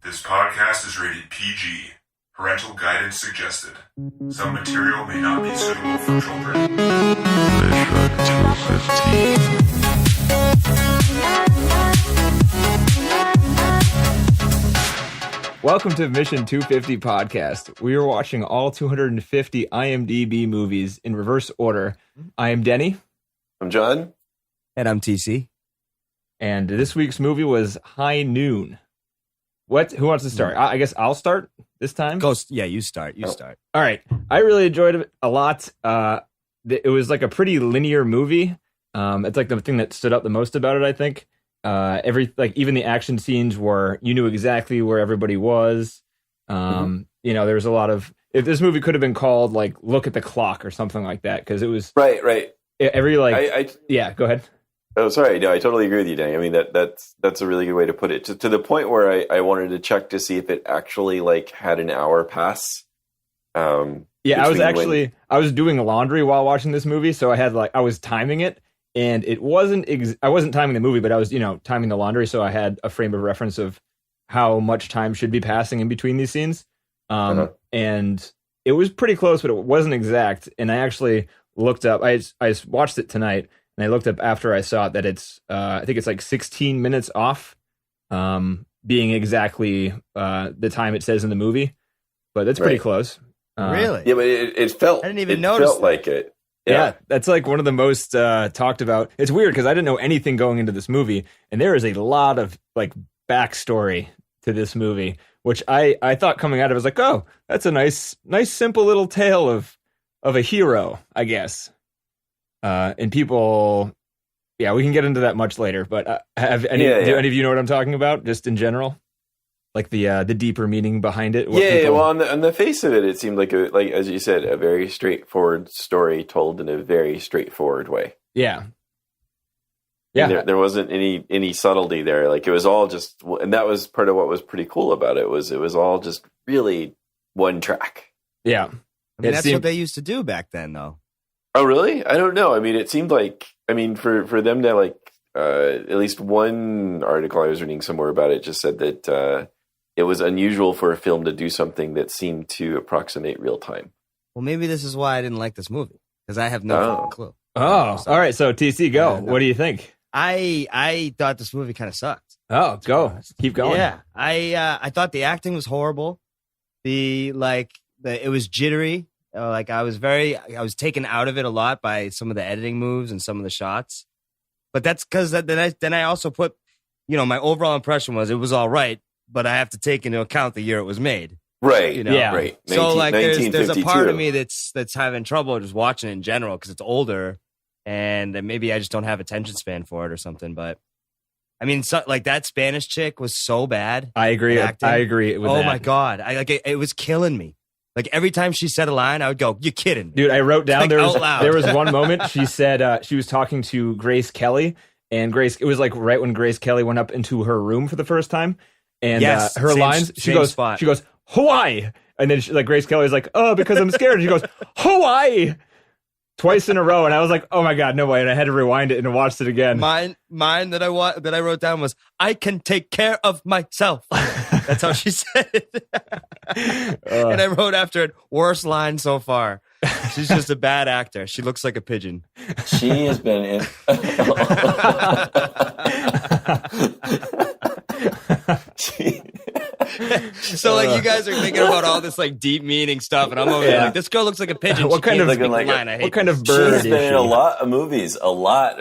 This podcast is rated PG. Parental guidance suggested. Some material may not be suitable for children. Mission 250. Welcome to Mission 250 podcast. We are watching all 250 IMDb movies in reverse order. I am Denny. I'm John. And I'm TC. And this week's movie was High Noon. Who wants to start? I guess I'll start this time. You start. Start. All right. I really enjoyed it a lot. It was like a pretty linear movie. It's like the thing that stood out the most about it, I think. Even the action scenes were, you knew exactly where everybody was. You know, there was a lot of, if this movie could have been called like Look at the Clock or something like that, because it was right. Yeah, go ahead. Oh, sorry. No, I totally agree with you, Danny. I mean, that's a really good way to put it. To the point where I wanted to check to see if it actually like had an hour pass. I was doing laundry while watching this movie, so I was timing it, and it wasn't. I wasn't timing the movie, but I was timing the laundry, so I had a frame of reference of how much time should be passing in between these scenes. And it was pretty close, but it wasn't exact. And I actually looked up. I watched it tonight. And I looked up after I saw it that it's, I think it's like 16 minutes off, being exactly the time it says in the movie. But that's pretty close. Really? Yeah, but it felt. I didn't even notice. Felt like it. Yeah, that's like one of the most talked about. It's weird because I didn't know anything going into this movie, and there is a lot of like backstory to this movie, which I thought coming out of it was like, oh, that's a nice simple little tale of a hero, I guess. And people, we can get into that much later. But do any of you know what I'm talking about, just in general, like the deeper meaning behind it? Well, on the face of it, it seemed like as you said, a very straightforward story told in a very straightforward way. Yeah. There wasn't any subtlety there. Like it was all just, and that was part of what was pretty cool about it. It was all just really one track. Yeah, I mean, that's what they used to do back then, though. Oh, really? I don't know. I mean, it seemed like, for them to like, at least one article I was reading somewhere about it just said that it was unusual for a film to do something that seemed to approximate real time. Well, maybe this is why I didn't like this movie, because I have no clue. Oh, all right. So TC, go. What do you think? I thought this movie kind of sucked. Oh, go. Keep going. Yeah. I thought the acting was horrible. It was jittery. I was taken out of it a lot by some of the editing moves and some of the shots. But that's because then I also put, my overall impression was it was all right, but I have to take into account the year it was made. Right. Yeah. Right. So there's a part of me that's having trouble just watching it in general because it's older and maybe I just don't have attention span for it or something. But I mean, that Spanish chick was so bad. I agree. I agree with that. Oh my God. It was killing me. Like every time she said a line, I would go, "You kidding?" Dude, I wrote down there was one moment she said she was talking to Grace Kelly, and it was like right when Grace Kelly went up into her room for the first time, and her lines, she goes, "Hawaii," and then Grace Kelly's like, "Oh, because I'm scared." And she goes, "Hawaii," twice in a row, and I was like, "Oh my God, no way!" And I had to rewind it and watched it again. Mine that I wrote down was, "I can take care of myself." That's how she said it. And I wrote after it, worst line so far. She's just a bad actor. She looks like a pigeon. She has been in. So you guys are thinking about all this deep meaning stuff, and I'm over there this girl looks like a pigeon. What kind of bird? She's been in a lot of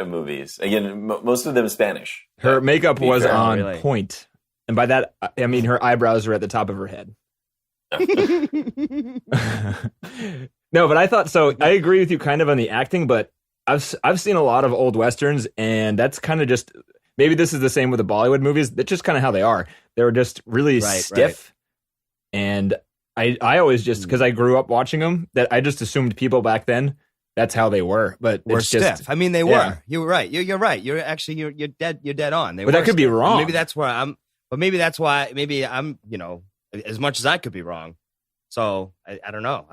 movies. Again, most of them Spanish. Her makeup was on point. And by that, I mean her eyebrows were at the top of her head. No, but I thought so. I agree with you kind of on the acting, but I've seen a lot of old Westerns, and that's kind of just, maybe this is the same with the Bollywood movies. That's just kind of how they are. They were just really stiff. Right. And I always just, because I grew up watching them, that I just assumed people back then, that's how they were. But we're it's stiff. Just, I mean, they were. You're right. You're right. You're actually, you're dead on. But that could be wrong. Maybe that's where I'm. But maybe that's why, maybe I'm, as much as I could be wrong. So I don't know.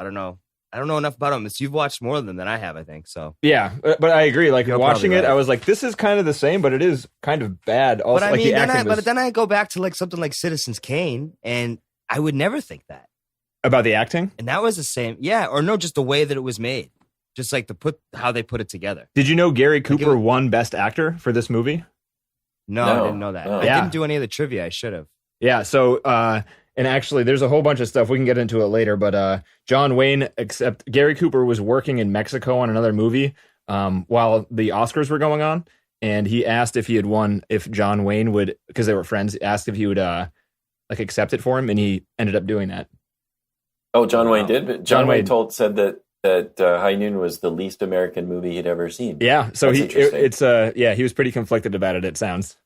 I don't know enough about them. You've watched more of them than I have, I think. So Yeah, but I agree. Like You're watching probably it, right. I was like, this is kind of the same, but it is kind of bad. Also, but I like mean, the acting was, but then I go back to like something like Citizens Kane, and I would never think that. about the acting. And that was the same, yeah, or no, just the way that it was made, just like how they put it together. Did you know Gary Cooper was- won Best Actor for this movie? No, I didn't know that. No. I Yeah. didn't do any of the trivia. I should have. Yeah. So, and actually, there's a whole bunch of stuff we can get into it later. But John Wayne, except Gary Cooper was working in Mexico on another movie while the Oscars were going on, and he asked if he had won, if John Wayne would, because they were friends, asked if he would like accept it for him, and he ended up doing that. Oh, John Wayne did. But John John Wayne Wayne said that High Noon was the least American movie he'd ever seen. Yeah. So That's interesting. he was pretty conflicted about it. It sounds.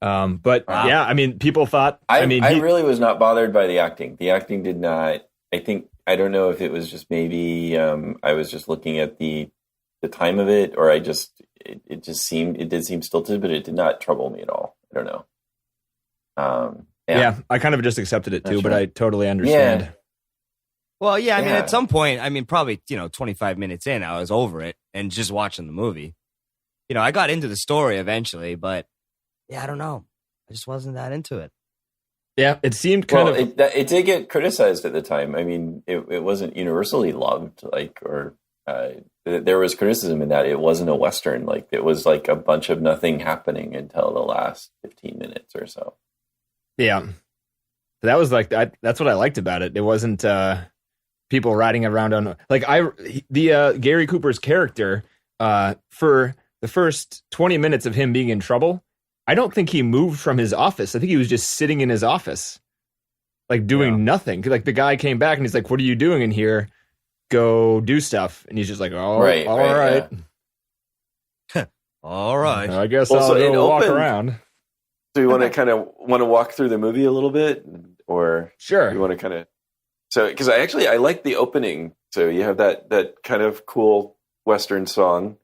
But Wow. yeah, I mean, people thought. I mean, really was not bothered by the acting. The acting did not. I don't know if it was just maybe I was just looking at the time of it, or it did seem stilted, but it did not trouble me at all. I don't know. yeah, I kind of just accepted it too, That's but right. I totally understand. Yeah. Well, yeah, I mean, Yeah. at some point, I mean, probably 25 minutes in, I was over it and just watching the movie. I got into the story eventually, but yeah, I don't know. I just wasn't that into it. Yeah, it seemed kind Well, of. it did get criticized at the time. I mean, it wasn't universally loved, there was criticism in that it wasn't a Western. Like, it was like a bunch of nothing happening until the last 15 minutes or so. Yeah, that was like that. That's what I liked about it. It wasn't people riding around on like Gary Cooper's character for the first 20 minutes of him being in trouble. I don't think he moved from his office. I think he was just sitting in his office, like doing nothing. Like the guy came back and he's like, "What are you doing in here? Go do stuff." And he's just like, "Oh, Right, all right, right. All right. I guess Well, I'll so it go walk opened- around." Do you want to walk through the movie a little bit, or Sure. you want to because I like the opening. So you have that kind of cool Western song,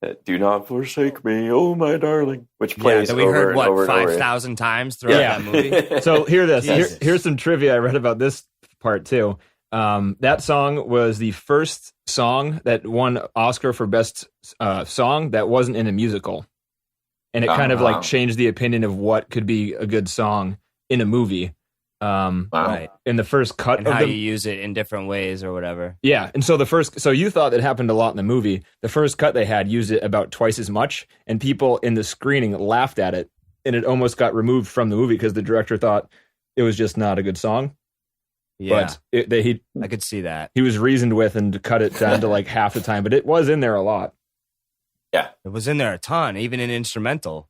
that "Do Not Forsake Me, Oh My Darling," which plays that we over heard and over and over. 5,000 times throughout Yeah. that movie. So hear this. Jesus. Here's some trivia I read about this part too. That song was the first song that won Oscar for Best Song that wasn't in a musical, and it kind of wow. like changed the opinion of what could be a good song in a movie. Wow. Right. In the first cut And of how the you use it in different ways or whatever. yeah, and so so you thought that happened a lot in the movie. The first cut they had used it about twice as much, and people in the screening laughed at it, and it almost got removed from the movie because the director thought it was just not a good song. Yeah, But I could see that. he was reasoned with and cut it down to like half the time, but it was in there a lot. It was in there a ton, even in instrumental.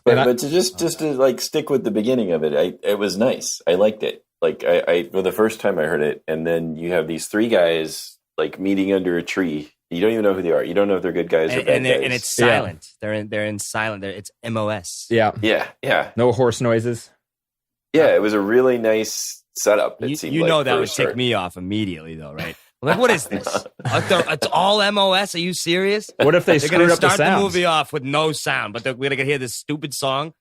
But to just to like stick with the beginning of it, it was nice. I liked it. Like I for the first time I heard it, and then you have these three guys like meeting under a tree. You don't even know who they are. You don't know if they're good guys or bad guys. And it's silent. They're in silent. It's MOS. Yeah, Yeah. no horse noises. Yeah, it was a really nice setup. It You, seemed you like, know that for a would start. tick me off immediately, though, right? I'm like, what is this? It's all MOS? Are you serious? What if they They're screwed going to up the start the sounds? movie off with no sound, but we're going to hear this stupid song?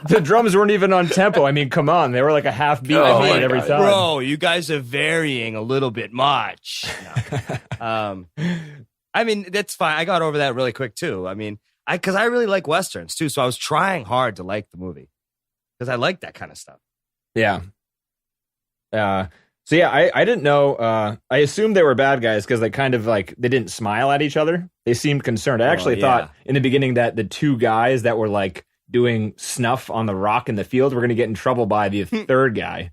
The drums weren't even on tempo. I mean, come on, they were like a half beat Oh behind my every God. time. Bro, you guys are varying a little bit much. No. I mean, that's fine. I got over that really quick, too. I mean, because I really like Westerns, too, so I was trying hard to like the movie because I like that kind of stuff. Yeah. So yeah, I didn't know. I assumed they were bad guys because they kind of like they didn't smile at each other. They seemed concerned. I actually thought in the beginning that the two guys that were like doing snuff on the rock in the field were going to get in trouble by the third guy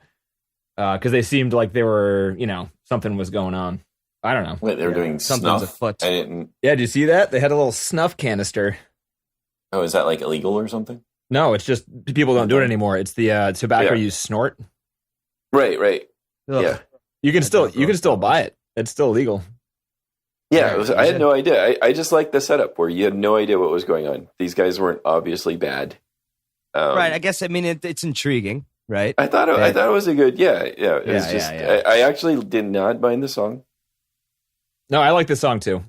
because they seemed like they were, something was going on. I don't know. Wait, they were doing Something's snuff? afoot. I didn't. Yeah, did you see that? They had a little snuff canister. Oh, is that like illegal or something? No, it's just people don't do it anymore. It's the tobacco Yeah. you snort. Right. Ugh. Yeah. You can still buy it. It's still legal. Yeah, I had no idea. I just liked the setup where you had no idea what was going on. These guys weren't obviously bad. Right. I guess, I mean, it's intriguing, right? I thought it was a good. Yeah. It was Yeah, just. yeah. I actually did not mind the song. No, I like this song too.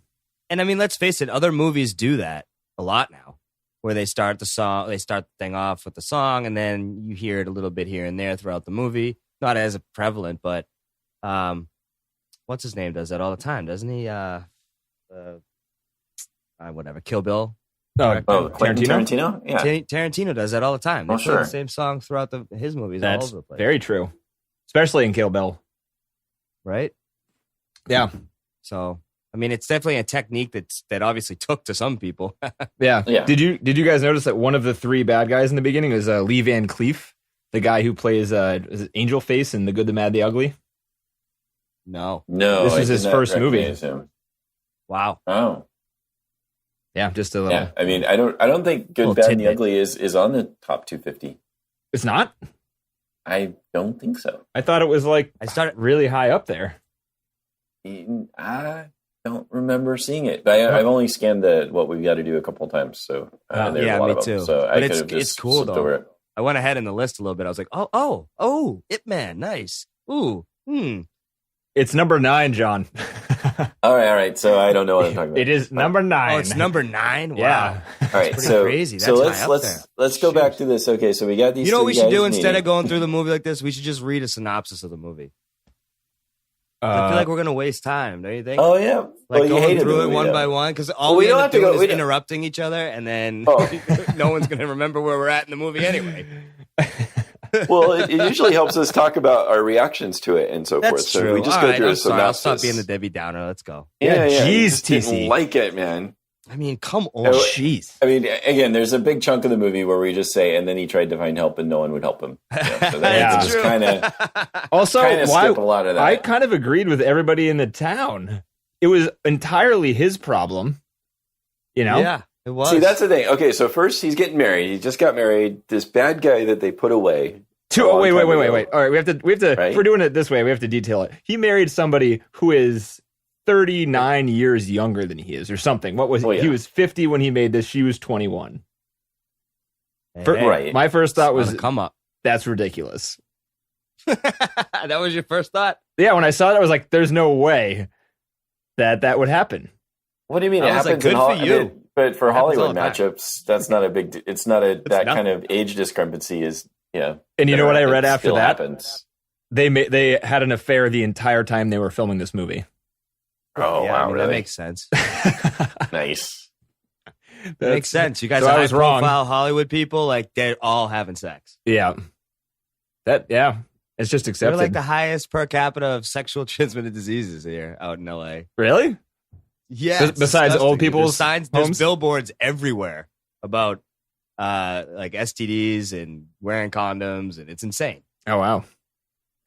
And I mean, let's face it, other movies do that a lot now, where they start the thing off with the song, and then you hear it a little bit here and there throughout the movie. not as prevalent, but what's his name does that all the time, doesn't he? Whatever, Kill Bill. Quentin Tarantino? Yeah. Tarantino does that all the time. They play the same song throughout his movies all over the place. Very true. Especially in Kill Bill. Right? Yeah. So, I mean, it's definitely a technique that obviously took to some people. Yeah. Yeah. Did you guys notice that one of the three bad guys in the beginning is Lee Van Cleef, the guy who plays is it Angel Face in The Good, the Mad, the Ugly? No. This is his first movie. Him. Wow. Oh. Yeah, just a little. Yeah, I mean, I don't think Good, Bad, and the Ugly is on the top 250. It's not? I don't think so. I thought it was really high up there. I don't remember seeing it, but I've only scanned the What We've Got to Do a couple of times. So there's a lot me of them, too. so but I could have just cool slipped over though. it. I went ahead in the list a little bit. I was like, oh, Ip Man, nice. Ooh, It's number 9, John. All right. So I don't know what I'm talking about. It is number 9. Oh, it's number 9. Wow. Yeah. All right. Pretty So crazy. That's so high up there. let's go back to this. Okay. So we got these. You know what we three should do guys instead of meeting. going through the movie like this? We should just read a synopsis of the movie. I feel like we're gonna waste time. Don't you think? Oh yeah. Like you going hated through the it movie, one though. by one, because all Well, we we don't end have up to go- doing we is don't- interrupting each other, and then Oh. no one's gonna remember where we're at in the movie anyway. Well, it usually helps us talk about our reactions to it and so forth. That's So true. we just All go right, through I'm a sorry. I'll synopsis. stop being the Debbie Downer. Let's go. Yeah, Yeah, you jeez, just didn't TC. like it, man. I mean, come on. Oh, Jeez. I mean, again, there's a big chunk of the movie where we just say, and then he tried to find help and no one would help him. You know, so That's just kind of Also, skip a lot of that. I kind of agreed with everybody in the town. It was entirely his problem. You know? Yeah, it was. See, that's the thing. Okay, so first he's getting married. He just got married. This bad guy that they put away. Wait. ago. All right, we have to. Right? If we're doing it this way, we have to detail it. He married somebody who is 39 years younger than he is, or something. What was he? Oh, yeah. He was 50 when he made this. She was 21. Hey, Right. My first thought was, come up. that's ridiculous. That was your first thought? Yeah, when I saw it, I was like, there's no way that would happen. What do you mean? I It was like, happens in good for you. but for It happens all Hollywood the time. matchups, that's not a big. It's not that nothing. kind of age discrepancy is. Yeah. And you know what I read after still that? Happens. They had an affair the entire time they were filming this movie. Oh Yeah, wow! I mean, really? that makes sense. Nice. That makes sense. You guys So are I high was wrong. profile Hollywood people, like they're all having sex. Yeah. It's just They're accepted. like the highest per capita of sexual transmitted diseases here out in LA. Really? Yeah. it's Besides disgusting. old people's there's signs, there's homes? billboards everywhere about like STDs and wearing condoms, and it's insane. Oh, wow.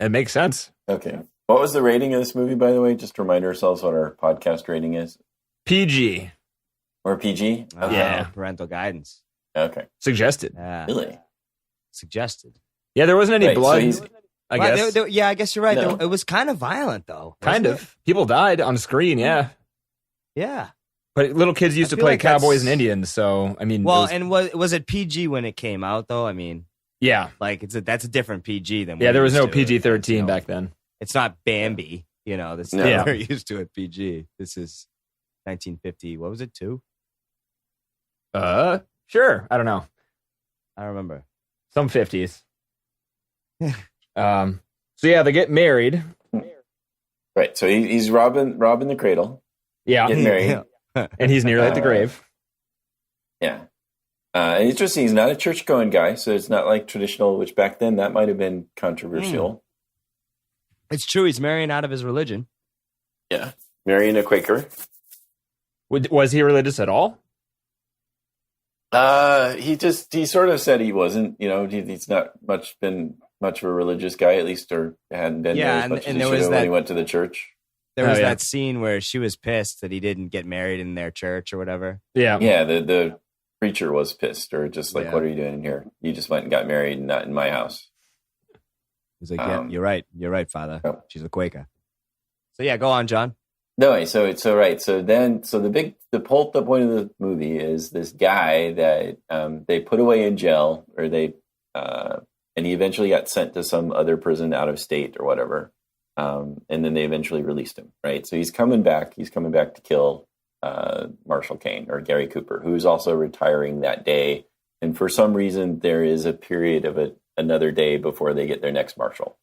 It makes sense. Okay. What was the rating of this movie, by the way? Just to remind ourselves what our podcast rating is. PG. Or PG? Yeah. Parental guidance. Okay. Suggested. Yeah. Really? Suggested. Yeah, there wasn't any Right, so blood, he's- I Well, guess. yeah, I guess you're right. No. It was kind of violent, though. Kind wasn't of. People died on screen, yeah. it? Yeah. But little kids used I to feel play like that's- cowboys and Indians, so, I mean. it Well, was- and was it PG when it came out, though? I mean, yeah. like that's a different PG than Yeah, there was no used to. PG-13 You know, back then. It's not Bambi, you know. That's No. not Yeah. we're used to at PG. This is 1950. What was it? 2? Sure. I don't know. I don't remember. Some 50s. So, yeah, they get married. Right. So he's robbing the cradle. Yeah. Getting married. And he's nearly at the grave. Yeah. And interesting, he's not a church-going guy, so it's not like traditional, which back then that might have been controversial. It's true. He's marrying out of his religion. Yeah. Marrying a Quaker. Was he religious at all? He sort of said he wasn't, you know, he's not been much of a religious guy, at least, or hadn't been Yeah, there as and- much and as there he was should have when he that- went to the church. There was Oh, yeah. that scene where she was pissed that he didn't get married in their church or whatever. Yeah. Yeah, the preacher was pissed, or just like, Yeah. what are you doing in here? You just went and got married, not in my house. He's like, yeah, you're right, Father. Oh. She's a Quaker. So yeah, go on, John. No, so right. So the point of the movie is this guy that they put away in jail, or and he eventually got sent to some other prison out of state or whatever, and then they eventually released him. Right. So he's coming back. He's coming back to kill Marshall Kane, or Gary Cooper, who's also retiring that day. And for some reason, there is a period of another day before they get their next marshal.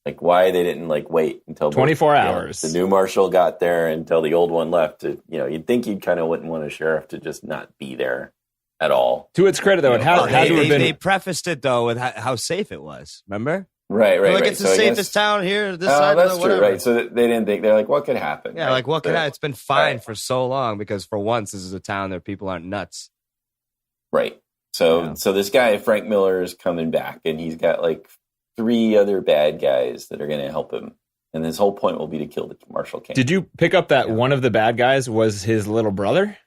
Like why they didn't like wait until 24 hours. The new marshal got there until the old one left. You'd think you'd kind of wouldn't want a sheriff to just not be there at all. To its credit, though, it had to have been. They prefaced it though with how safe it was. Remember? Right. Like it's the safest town here. This side. That's of true, right? So they didn't think they're like, what could happen? Yeah, right? like what could happen? It's been fine for so long because for once this is a town where people aren't nuts. Right. So this guy Frank Miller is coming back, and he's got like 3 other bad guys that are going to help him, and his whole point will be to kill the Marshal King. Did you pick up that one of the bad guys was his little brother?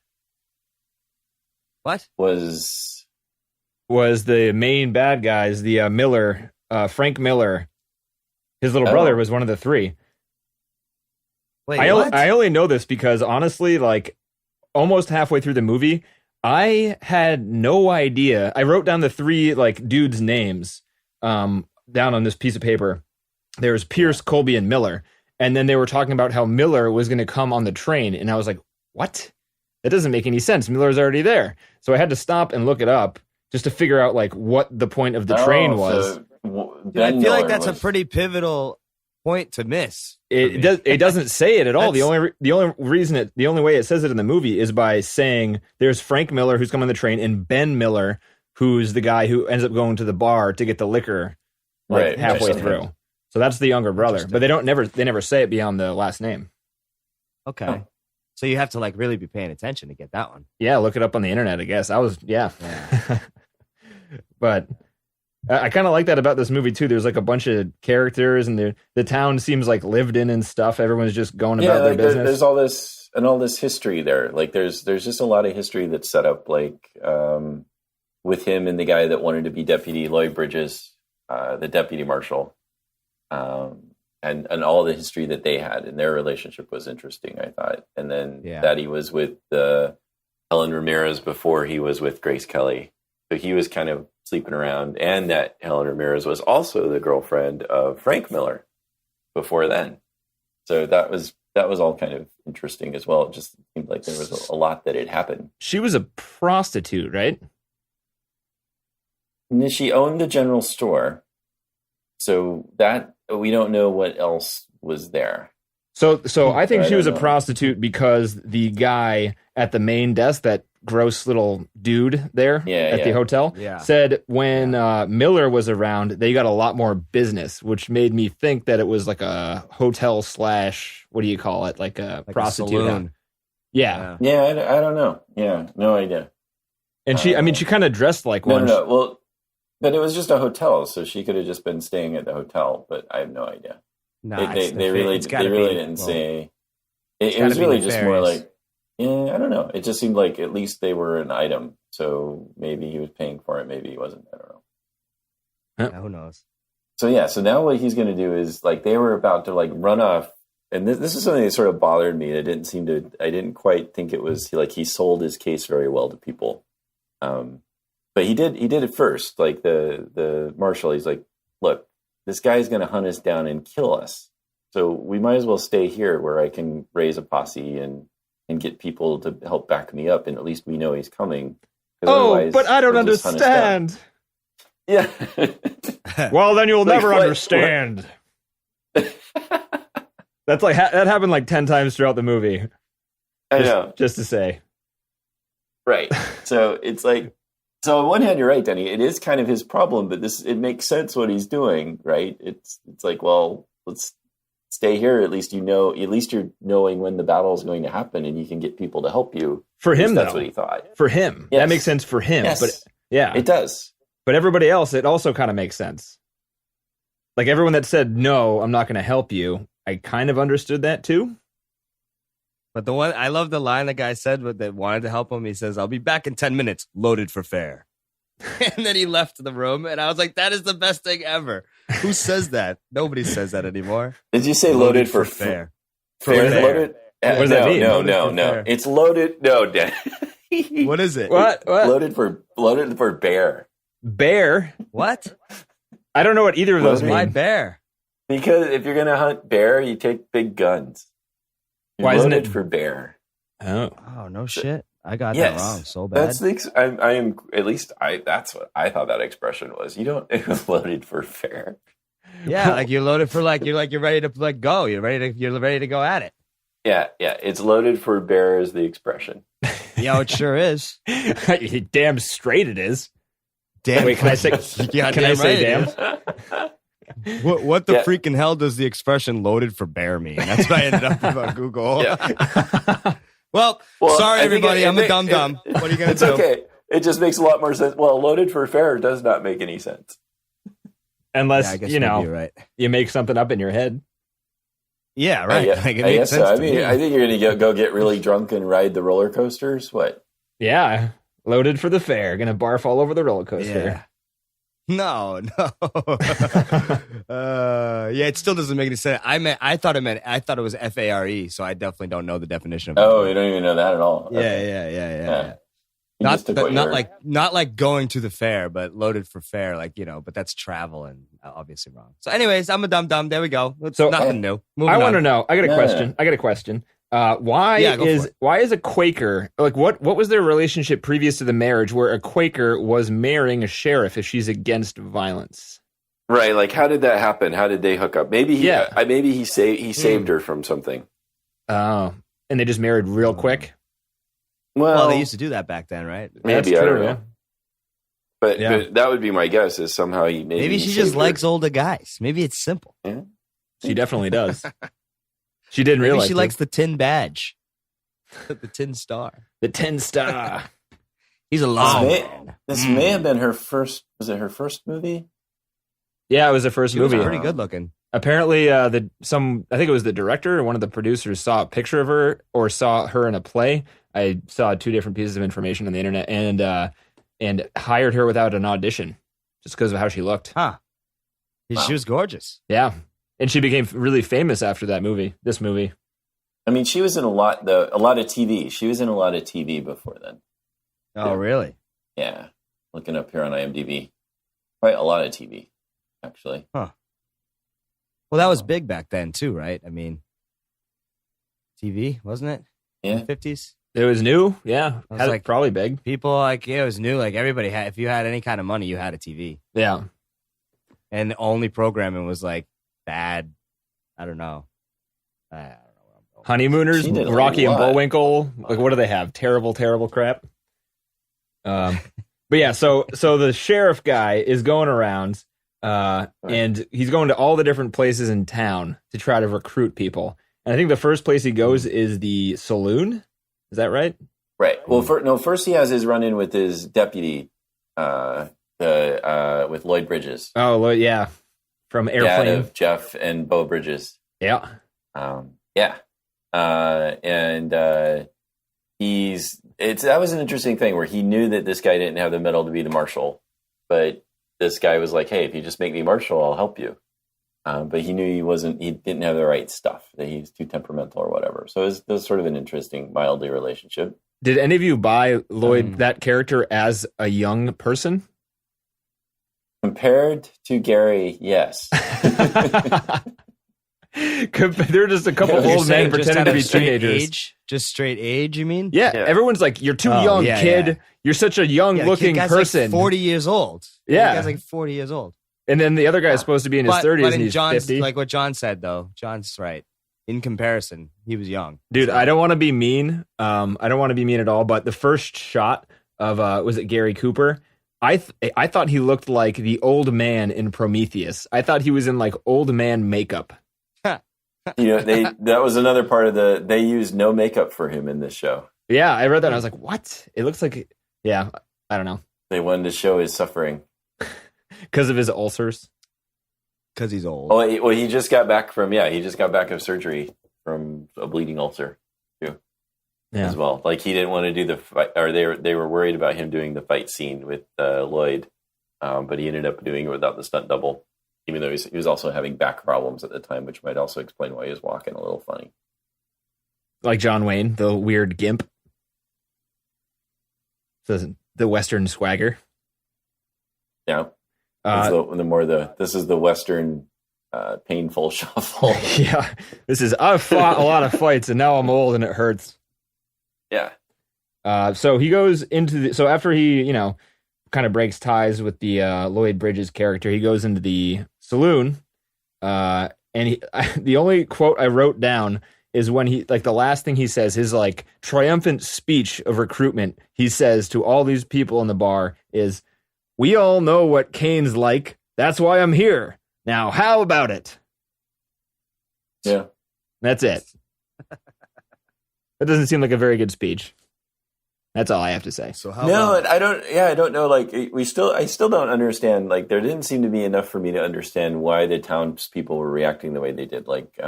What was the main bad guys? The Miller. Frank Miller, his little brother was one of the 3. Wait, I only know this because honestly, like almost halfway through the movie, I had no idea. I wrote down the 3 like dudes' names down on this piece of paper. There's Pierce, Colby, and Miller, and then they were talking about how Miller was going to come on the train, and I was like, "What? That doesn't make any sense. Miller's already there." So I had to stop and look it up just to figure out like what the point of the train was. Dude, I feel like that's a pretty pivotal point to miss. It doesn't say it at all. The only way it says it in the movie is by saying there's Frank Miller who's coming on the train and Ben Miller who's the guy who ends up going to the bar to get the liquor halfway through. So that's the younger brother, but they never say it beyond the last name. Okay. So you have to like really be paying attention to get that one. Yeah, look it up on the internet, I guess. But I kind of like that about this movie too. There's like a bunch of characters, and the town seems like lived in and stuff. Everyone's just going about their business. There's all this history there. Like there's just a lot of history that's set up. Like with him and the guy that wanted to be deputy, Lloyd Bridges, the deputy marshal, and all the history that they had, and their relationship was interesting, I thought. And then that he was with Helen Ramirez before he was with Grace Kelly, so he was kind of sleeping around, and that Helen Ramirez was also the girlfriend of Frank Miller before then. So that was all kind of interesting as well. It just seemed like there was a lot that had happened. She was a prostitute, right? And she owned the general store, so that we don't know what else was there. So I think she was a prostitute because the guy at the main desk, that gross little dude there at the hotel, said when Miller was around, they got a lot more business, which made me think that it was like a hotel / what do you call it? Like a prostitute. A saloon. Yeah, I don't know. Yeah, no idea. And she kind of dressed like one. No. Well, but it was just a hotel, so she could have just been staying at the hotel, but I have no idea. They really didn't say. It was really just more like, I don't know. It just seemed like at least they were an item. So maybe he was paying for it. Maybe he wasn't. I don't know. Yeah, who knows? So now what he's going to do is like they were about to like run off. And this is something that sort of bothered me. I didn't quite think it was like he sold his case very well to people. But he did it first. Like the marshal, he's like, look, this guy's going to hunt us down and kill us. So we might as well stay here where I can raise a posse and get people to help back me up. And at least we know he's coming. Oh, but I don't understand. Yeah. Well, then you'll never understand. That's like, that happened like 10 times throughout the movie. I know. Just to say. Right. So it's like, so on one hand, you're right, Denny. It is kind of his problem, but it makes sense what he's doing, right? It's like, well, let's stay here. At least you're knowing when the battle is going to happen, and you can get people to help you. For him, that's what he thought. For him, that makes sense for him. Yes. But yeah, it does. But everybody else, it also kind of makes sense. Like everyone that said no, I'm not going to help you. I kind of understood that too. But I love the line the guy said that wanted to help him. He says, "I'll be back in 10 minutes, loaded for fare." And then he left the room, and I was like, that is the best thing ever. Who says that? Nobody says that anymore. Did you say loaded for fare? Fare loaded? What does that mean? No. It's loaded. No, Dan. What is it? What? Loaded for bear. Bear? What? I don't know what either of those mean. Why bear? Because if you're going to hunt bear, you take big guns. Why isn't it for bear? Oh, no shit. I got that wrong so bad. That's that's what I thought that expression was. You don't loaded for fare. Yeah, like you're loaded for you're ready to go. You're ready to go at it. Yeah. It's loaded for bear is the expression. Yeah, it sure is. Damn straight it is. Damn. Wait, can I say? Yeah, can I say right damn? What the freaking hell does the expression "loaded for bear" mean? That's what I ended up with on Google. Yeah. Well, sorry everybody, I'm a dum dum. What are you gonna it's do? It's okay. It just makes a lot more sense. Well, loaded for fair does not make any sense. Unless, I guess you know, you're right. you make something up in your head. Yeah, right. I guess so. I mean, I think you're going to go get really drunk and ride the roller coasters. What? Yeah. Loaded for the fair. Gonna barf all over the roller coaster. Yeah. No. Yeah, it still doesn't make any sense. I thought it was FARE, so I definitely don't know the definition of it. Oh, you don't even know that at all. Yeah. You just took what you heard. Not like going to the fair, but loaded for fair, but that's travel and obviously wrong. So, anyways, I'm a dum dum. There we go. It's nothing new. I want to know. I got a question. Why is a Quaker, like what was their relationship previous to the marriage where a Quaker was marrying a sheriff if she's against violence? Right, like how did that happen? How did they hook up? Maybe he saved her from something. Oh, and they just married real quick. Well, they used to do that back then, right? Maybe That's I true, don't know. But that would be my guess. Is somehow maybe she just likes older guys. Maybe it's simple. Yeah. She definitely does. She didn't realize. Maybe she likes the tin badge, the tin star. The tin star. He's a long man. This may have been her first. Was it her first movie? Yeah, it was the first movie. Was pretty good looking. Apparently, I think it was the director or one of the producers saw a picture of her or saw her in a play. I saw 2 different pieces of information on the internet and hired her without an audition just because of how she looked. Huh. She was gorgeous. Yeah. And she became really famous after this movie. I mean, she was in a lot of TV. She was in a lot of TV before then. Oh, really? Yeah. Looking up here on IMDb. Quite a lot of TV, actually. Huh. Well, that was big back then, too, right? I mean, TV, wasn't it? Yeah. In the 50s? It was new. Yeah. It was probably big. People it was new. Like everybody had, if you had any kind of money, you had a TV. Yeah. And the only programming was like bad. I don't know. Honeymooners, Rocky and Bullwinkle. Like, what do they have? Terrible, terrible crap. But yeah, so the sheriff guy is going around, and he's going to all the different places in town to try to recruit people. And I think the first place he goes is the saloon. Is that right? Right. Well, first he has his run-in with his deputy, with Lloyd Bridges. Oh, Lloyd, yeah. From Airplane. Dad of Jeff and Bo Bridges. Yeah. Yeah. And that was an interesting thing where he knew that this guy didn't have the mettle to be the marshal, but this guy was like, hey, if you just make me marshal, I'll help you. But he knew he didn't have the right stuff, that he was too temperamental or whatever. So it was sort of an interesting, mildly relationship. Did any of you buy Lloyd, that character, as a young person? Compared to Gary, yes. They're just a couple old men pretending to be teenagers. Just straight age, you mean? Yeah, everyone's like, you're too young, kid. Yeah. You're such a young-looking person. Like 40 years old. Yeah. The guy's like 40 years old. And then the other guy's supposed to be in his 30s and he's 50. Like what John said, though. John's right. In comparison, he was young. Dude, I don't want to be mean. I don't want to be mean at all, but the first shot of, was it Gary Cooper? I thought he looked like the old man in Prometheus. I thought he was in like old man makeup. That was another part of they used no makeup for him in this show. Yeah, I read that and I was like, what? It looks like, I don't know. They wanted to show his suffering. Because of his ulcers? Because he's old. Well, he just got back of surgery from a bleeding ulcer, too. Yeah. As well. Like, he didn't want to do the fight, or they were worried about him doing the fight scene with Lloyd, but he ended up doing it without the stunt double, even though he was also having back problems at the time, which might also explain why he was walking a little funny. Like John Wayne, the weird gimp. The Western swagger. Yeah. This is the Western painful shuffle. Yeah. I've fought a lot of fights and now I'm old and it hurts. Yeah. So he goes so after he, kind of breaks ties with the Lloyd Bridges character, he goes into the saloon The only quote I wrote down is when he, like, the last thing he says, his like triumphant speech of recruitment, he says to all these people in the bar is, "We all know what Kane's like. That's why I'm here. Now, how about it?" Yeah. That's it. That doesn't seem like a very good speech. That's all I have to say. So how No, about- I don't. Yeah, I don't know. Like, I still don't understand. Like, there didn't seem to be enough for me to understand why the townspeople were reacting the way they did. Like,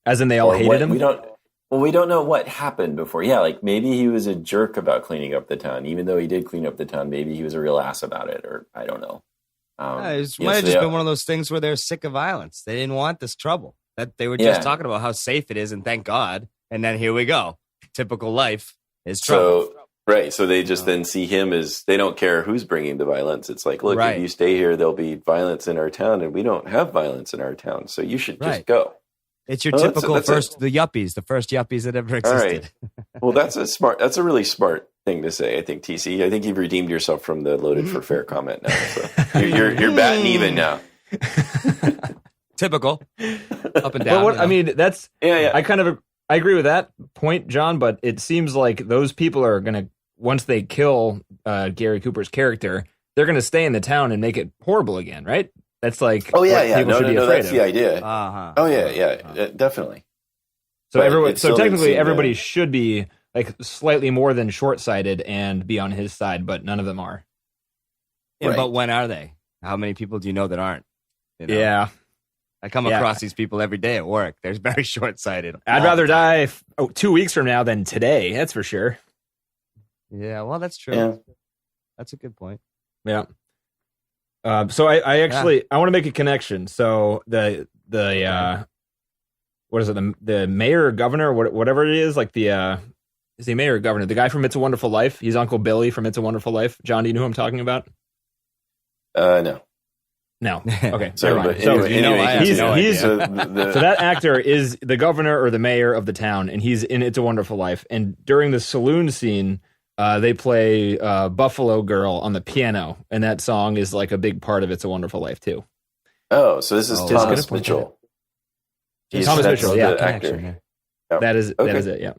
As in, they all or hated what, him. we don't. Well, we don't know what happened before. Yeah, like maybe he was a jerk about cleaning up the town, even though he did clean up the town. Maybe he was a real ass about it, or I don't know. It yeah, might have so just they- been one of those things where they're sick of violence. They didn't want this trouble. That they were Yeah. just talking about how safe it is, and thank God. And then here we go. Typical life is trouble. So right, so they just then see him as they don't care who's bringing the violence. It's like, look, Right. if you stay here, there'll be violence in our town, and we don't have violence in our town, so you should just Right. go. It's your Well, that's typical the first yuppies that ever All existed. right. Well, that's a really smart thing to say. I think TC. I think you've redeemed yourself from the loaded for fair comment now. So you're batting even now. Typical. Up and But down. what you know? I mean, that's Yeah. I agree with that point, John. But it seems like those people are gonna, once they kill Gary Cooper's character, they're gonna stay in the town and make it horrible again, right? That's like Oh yeah, what yeah. people No, should no, be no. afraid That's of. the idea. Uh-huh. Oh yeah, definitely. So But everyone, it still so didn't technically, seem to- everybody should be like slightly more than short-sighted and be on his side, but none of them are. Yeah, Right. but when are they? How many people do you know that aren't? You know? Yeah, I come Yeah. across these people every day at work. They're very short-sighted. I'd all rather the time. die 2 weeks from now than today. That's for sure. Yeah, well, that's true. Yeah. That's a good point. Yeah. So I actually I want to make a connection. So the what is it? The mayor or governor, whatever it is, like the is he mayor or governor? The guy from It's a Wonderful Life. He's Uncle Billy from It's a Wonderful Life. John, do you know who I'm talking about? No. No. Okay. Sorry, never mind. but So anyway, you know, I have he's no he's so so that actor is the governor or the mayor of the town, and he's in It's a Wonderful Life. And during the saloon scene, they play Buffalo Girl on the piano, and that song is like a big part of It's a Wonderful Life too. Oh, so this is Oh, Thomas good point. Mitchell. Thomas that's Mitchell, the yeah. actor. Yep. That is Okay. it. Yeah,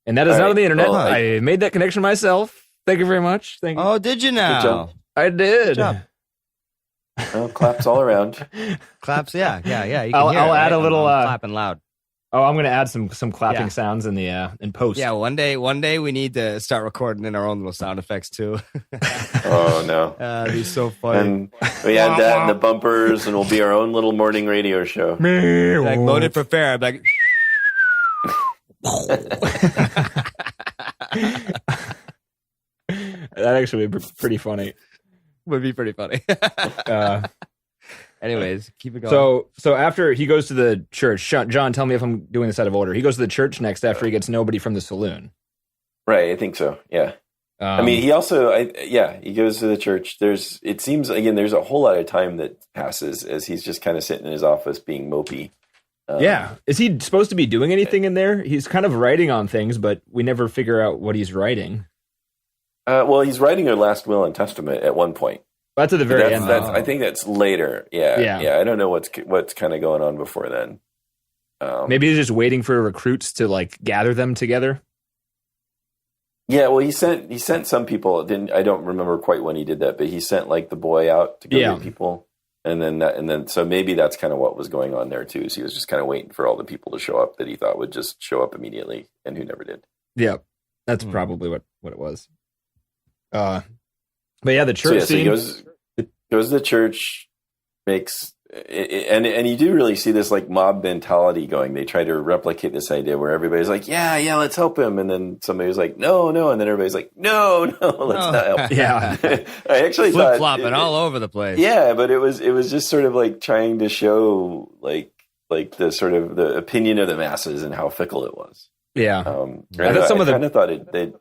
and that is All not right. on the internet. Well, I made that connection myself. Thank you very much. Thank you. Oh, did you now? job. I did. job. Well, claps all around. Claps, yeah. You can I'll hear it, add right? a little, I'm clapping loud. Oh, I'm going to add some clapping Yeah. sounds in the in post. Yeah, one day we need to start recording in our own little sound effects too. Oh no. That'd be so funny. And we add that in the bumpers, and we'll be our own little morning radio show. Like loaded for fair. I'm like, That actually would be pretty funny. would be pretty funny. Uh, Anyways, keep it going. so after he goes to the church, John, tell me if I'm doing this out of order. He goes to the church next after he gets nobody from the saloon. Right, I think so. Yeah. I mean, he also, he goes to the church. It seems, again, there's a whole lot of time that passes as he's just kind of sitting in his office being mopey. yeah. Is he supposed to be doing anything in there? He's kind of writing on things, but we never figure out what he's writing. Well, he's writing a last will and testament at one point. That's at the very end. I think that's later. Yeah. Yeah. I don't know what's kind of going on before then. Maybe he's just waiting for recruits to like gather them together. Yeah, well, he sent some people. I don't remember quite when he did that, but he sent like the boy out to go get people, and then so maybe that's kind of what was going on there too. So he was just kind of waiting for all the people to show up that he thought would just show up immediately, and who never did. Yeah, that's probably what it was. But yeah, the church So scene. he goes to the church, makes. And you do really see this like mob mentality going. They try to replicate this idea where everybody's like, yeah, let's help him. And then somebody's like, no. And then everybody's like, no, let's not help. Yeah. I actually thought Flip-flopping all over the place. Yeah, but it was just sort of like trying to show like the sort of the opinion of the masses and how fickle it was. Yeah. I kind of thought they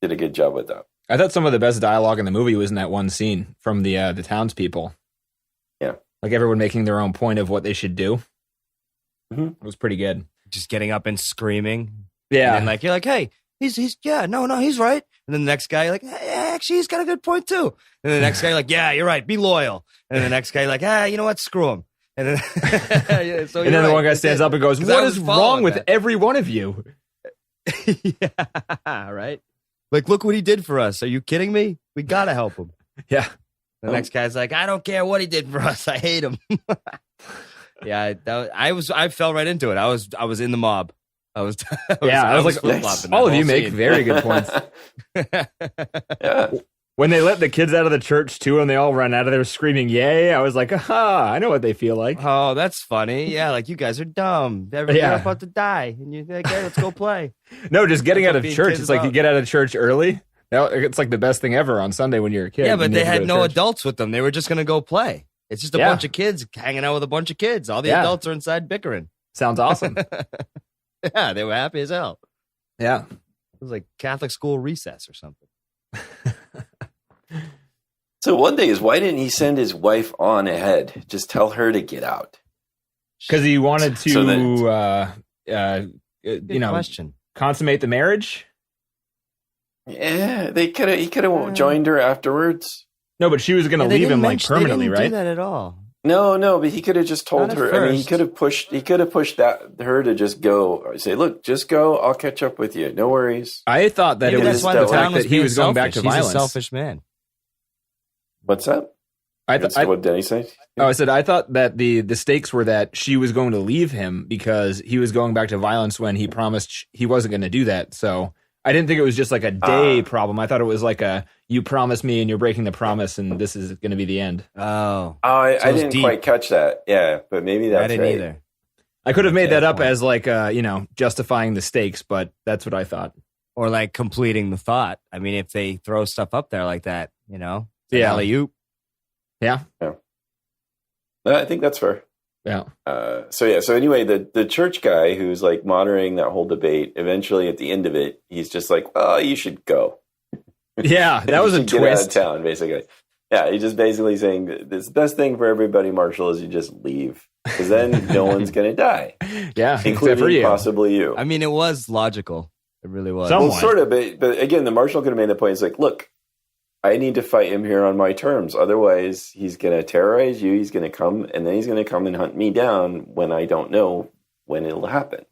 did a good job with that. I thought some of the best dialogue in the movie was in that one scene from the townspeople. Yeah. Like everyone making their own point of what they should do. Mm-hmm. It was pretty good. Just getting up and screaming. Yeah. And you're like, hey, he's he's right. And then the next guy, like, hey, actually, he's got a good point too. And then the next guy, like, yeah, you're right, be loyal. And then the next guy, like, you know what, screw him. And then, yeah, so And then the one guy stands up and goes, 'Cause I "What was is following wrong with that. every one of you?" Yeah, right. Like, look what he did for us. Are you kidding me? We gotta help him. Yeah. The next guy's like, I don't care what he did for us. I hate him. Yeah, I fell right into it. I was in the mob. I was like, flip-flopping all that of you whole make scene. very good points. Yeah. When they let the kids out of the church too, and they all run out of there screaming "Yay!" I was like, "Aha! I know what they feel like." Oh, that's funny. Yeah, like you guys are dumb. You're about to die, and you're like, hey, let's go play. No, just getting That's out what of being church. kids It's like you about. get out of church early. It's like the best thing ever on Sunday when you're a kid. Yeah, but and you they have to had go to no church. adults with them. They were just going to go play. It's just a Yeah. bunch of kids hanging out with a bunch of kids. All the Yeah. adults are inside bickering. Sounds awesome. Yeah, they were happy as hell. Yeah. It was like Catholic school recess or something. So one thing is, why didn't he send his wife on ahead? Just tell her to get out. Because he wanted to, So then- Good question. consummate the marriage. Yeah, he could have joined her afterwards. No, but she was going to leave him like permanently, They didn't right? do that at all. No, but he could have just told Not at her. I mean, he first. could have pushed her to just go. Say, look, just go. I'll catch up with you. No worries. I thought that Maybe it that's was why the the fact town was that he was going back to He's violence. a selfish man. What's that? That's what Denny said. I said I thought that the stakes were that she was going to leave him because he was going back to violence when he promised he wasn't going to do that. So I didn't think it was just like a day problem. I thought it was like you promised me and you're breaking the promise and this is going to be the end. Oh. I So it's didn't deep. quite catch that. Yeah, but maybe that's I didn't right. either. I could have made that up point. as like justifying the stakes, but that's what I thought. Or like completing the thought. I mean, if they throw stuff up there like that, it's an Yeah. alley-oop. Yeah. I think that's fair. Yeah. So anyway, the church guy who's like monitoring that whole debate, eventually at the end of it, he's just like, "Well, you should go." Yeah, that was You a should get out of twist. town, basically. Yeah, he's just basically saying the best thing for everybody, Marshall, is you just leave, because then no one's going to die, Yeah, except for including you. possibly you. I mean, it was logical. It really was. Some- Well, sort of, but again, the marshal could have made the point. It's like, look, I need to fight him here on my terms. Otherwise, he's going to terrorize you. He's going to come, and then he's going to come and hunt me down when I don't know when it'll happen.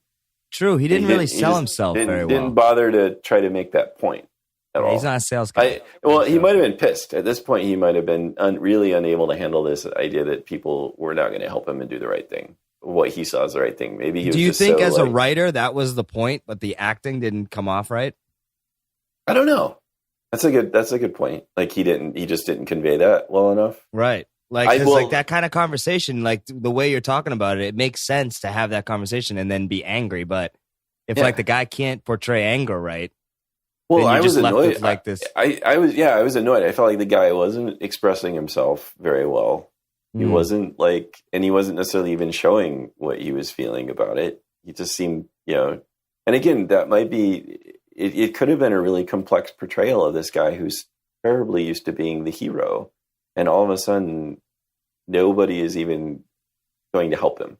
True. He didn't really sell just himself didn't, very well. Didn't bother to try to make that point at all. He's not a sales guy. He might have been pissed. At this point, he might have been really unable to handle this idea that people were not going to help him and do the right thing. What he saw as the right thing. Maybe he was Do you just think so, as a like, writer that was the point, but the acting didn't come off right? I don't know. That's a good point. Like he just didn't convey that well enough. Right. Like, I 'cause, will- like that kind of conversation, like the way you're talking about it, it makes sense to have that conversation and then be angry. But if Yeah. like the guy can't portray anger right, Well, then you're I was just left annoyed. with, like, this. I was annoyed. I felt like the guy wasn't expressing himself very well. He Mm. wasn't and he wasn't necessarily even showing what he was feeling about it. He just seemed, and again, that might be, it could have been a really complex portrayal of this guy who's terribly used to being the hero. And all of a sudden, nobody is even going to help him.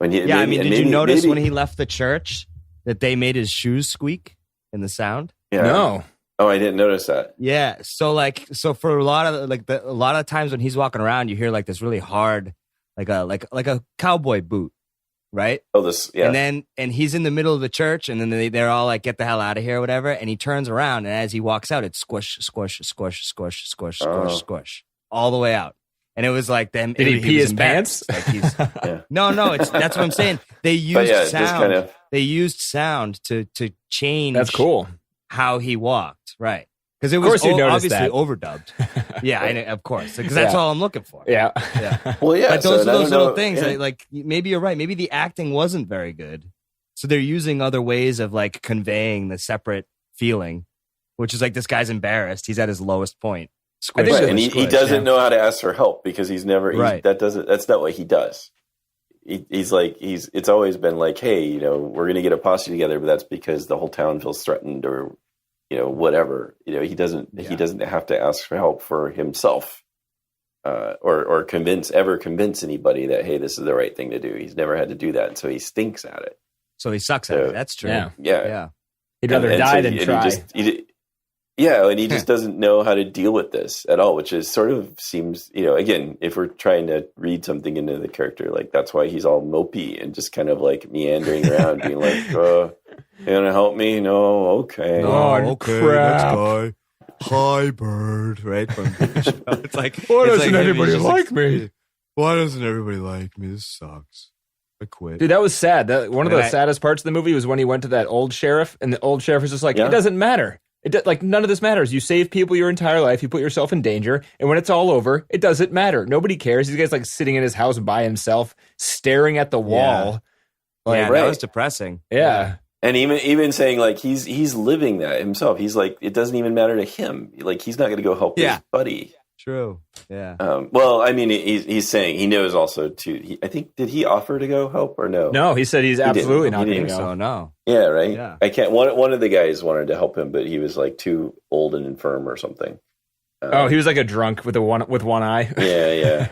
Did you notice when he left the church that they made his shoes squeak in the sound? Yeah. No. Oh, I didn't notice that. Yeah. So for a lot of times when he's walking around, you hear like this really hard, like a cowboy boot, right? Oh, yeah. And he's in the middle of the church, and then they're all like, "Get the hell out of here," or whatever. And he turns around, and as he walks out, it's squish, squish, squish, squish, squish, squish, squish, all the way out. And it was like them. Did he pee was his pants? embarrassed. Like Yeah. no, that's what I'm saying. They But used yeah, sound. just kind of. They used sound to change. That's cool. How he walked, right? Because it Of was course you noticed obviously that. overdubbed. Yeah, I know, of course, because that's Yeah. all I'm looking for. Yeah. Yeah. Well, yeah. But those are so I those don't little know- things. yeah. Like maybe you're right. Maybe the acting wasn't very good, so they're using other ways of like conveying the separate feeling, which is like this guy's embarrassed. He's at his lowest point. Squish, think Right, so. and he squish, doesn't yeah. know how to ask for help because he's never. Right. That's not what he does. It's always been like, hey, we're going to get a posse together, but that's because the whole town feels threatened or, whatever. He doesn't have to ask for help for himself, or convince anybody that, hey, this is the right thing to do. He's never had to do that, and so he stinks at it. So he sucks at So- it. That's true. Yeah. Yeah. Yeah. He'd rather And die so than he try. Yeah, and he just doesn't know how to deal with this at all, which is sort of seems, again, if we're trying to read something into the character, like that's why he's all mopey and just kind of like meandering around, being like, "You gonna help me? No, okay, okay, next guy. Hi, bird." Right from it's like, why it's doesn't like anybody like me? Why doesn't everybody like me? This sucks. I quit. Dude, that was sad. One of the saddest parts of the movie was when he went to that old sheriff, and the old sheriff was just like, "It doesn't matter. Like none of this matters. You save people your entire life. You put yourself in danger, and when it's all over, it doesn't matter. Nobody cares." This guy's like sitting in his house by himself, staring at the wall. Like, that was depressing. Yeah. And even saying like he's living that himself. He's like, it doesn't even matter to him. Like he's not going to go help his buddy. True. Yeah. Well, I mean, he's saying he knows also too. I think, did he offer to go help or no? No, he said he's absolutely not going to go. So no. Yeah, right. Yeah. I can't. One of the guys wanted to help him, but he was like too old and infirm or something. He was like a drunk with one eye. Yeah.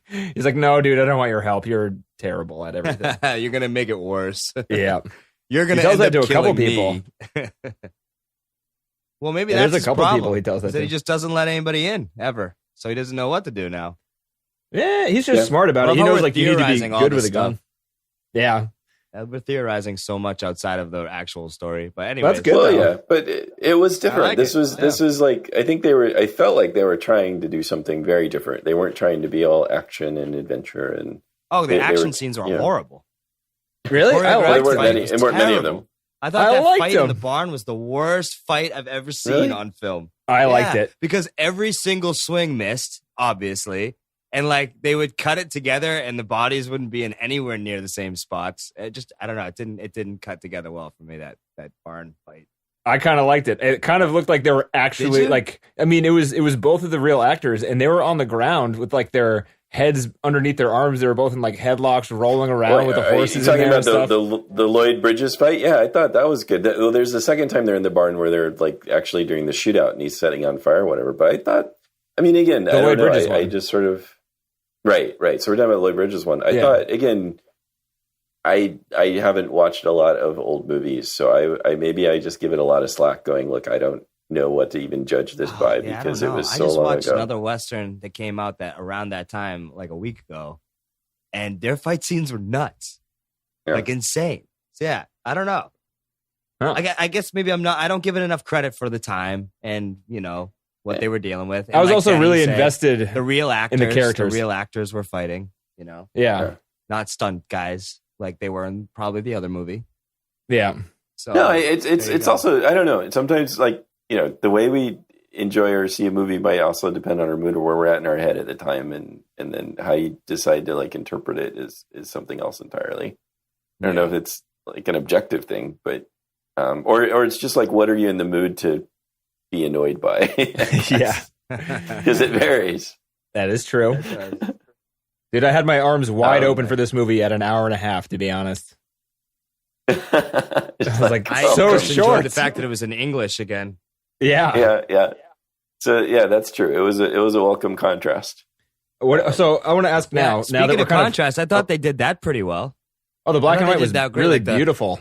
He's like, "No, dude, I don't want your help. You're terrible at everything. You're gonna make it worse." Yeah. You're gonna tell end that up to a couple killing people. Well, maybe that's there's a couple his problem, people he tells that to. he just doesn't let anybody in ever, so he doesn't know what to do now. Yeah, he's just smart about it. He knows like you need to be good with a gun. Yeah. We're theorizing so much outside of the actual story, but anyway, that's good. Well, yeah, but it was different. Like this was like, I felt like they were trying to do something very different. They weren't trying to be all action and adventure and the action scenes are horrible. Really? I liked there them. weren't many of them. I thought that fight in the barn was the worst fight I've ever seen on film. I liked it because every single swing missed, obviously. And like they would cut it together, and the bodies wouldn't be in anywhere near the same spots. I don't know. It didn't cut together well for me, that barn fight. I kind of liked it. It kind of looked like they were actually like. I mean, it was both of the real actors, and they were on the ground with like their heads underneath their arms. They were both in like headlocks, rolling around with the horses. Are you talking in there about the Lloyd Bridges fight? Yeah, I thought that was good. There's the second time they're in the barn where they're like actually doing the shootout, and he's setting on fire, or whatever. But I thought, I mean, again, I don't know. I just sort of. Right. So we're talking about Lloyd Bridges one. I thought, again, I haven't watched a lot of old movies, so I maybe I just give it a lot of slack going, look, I don't know what to even judge this by because it was so long ago. I just watched another Western that came out around that time, like a week ago, and their fight scenes were nuts. Like insane. So yeah, I don't know. Huh. I guess maybe I don't give it enough credit for the time and, what they were dealing with. And I was also really invested the real actors, in the characters. The real actors were fighting, Yeah. Not stunt guys like they were in probably the other movie. Yeah. So no, it's also, I don't know. Sometimes like, the way we enjoy or see a movie might also depend on our mood or where we're at in our head at the time. And then how you decide to like interpret it is something else entirely. I don't know if it's like an objective thing, but, or it's just like, what are you in the mood to be annoyed by? Yeah. Because it varies. That is true. Dude, I had my arms wide open for this movie at an hour and a half, to be honest. I was like, so short. The fact that it was in English again. Yeah. So yeah, that's true. It was a welcome contrast. So I want to ask now. Speaking now that of contrast, I thought they did that pretty well. Oh, the black and white was really beautiful.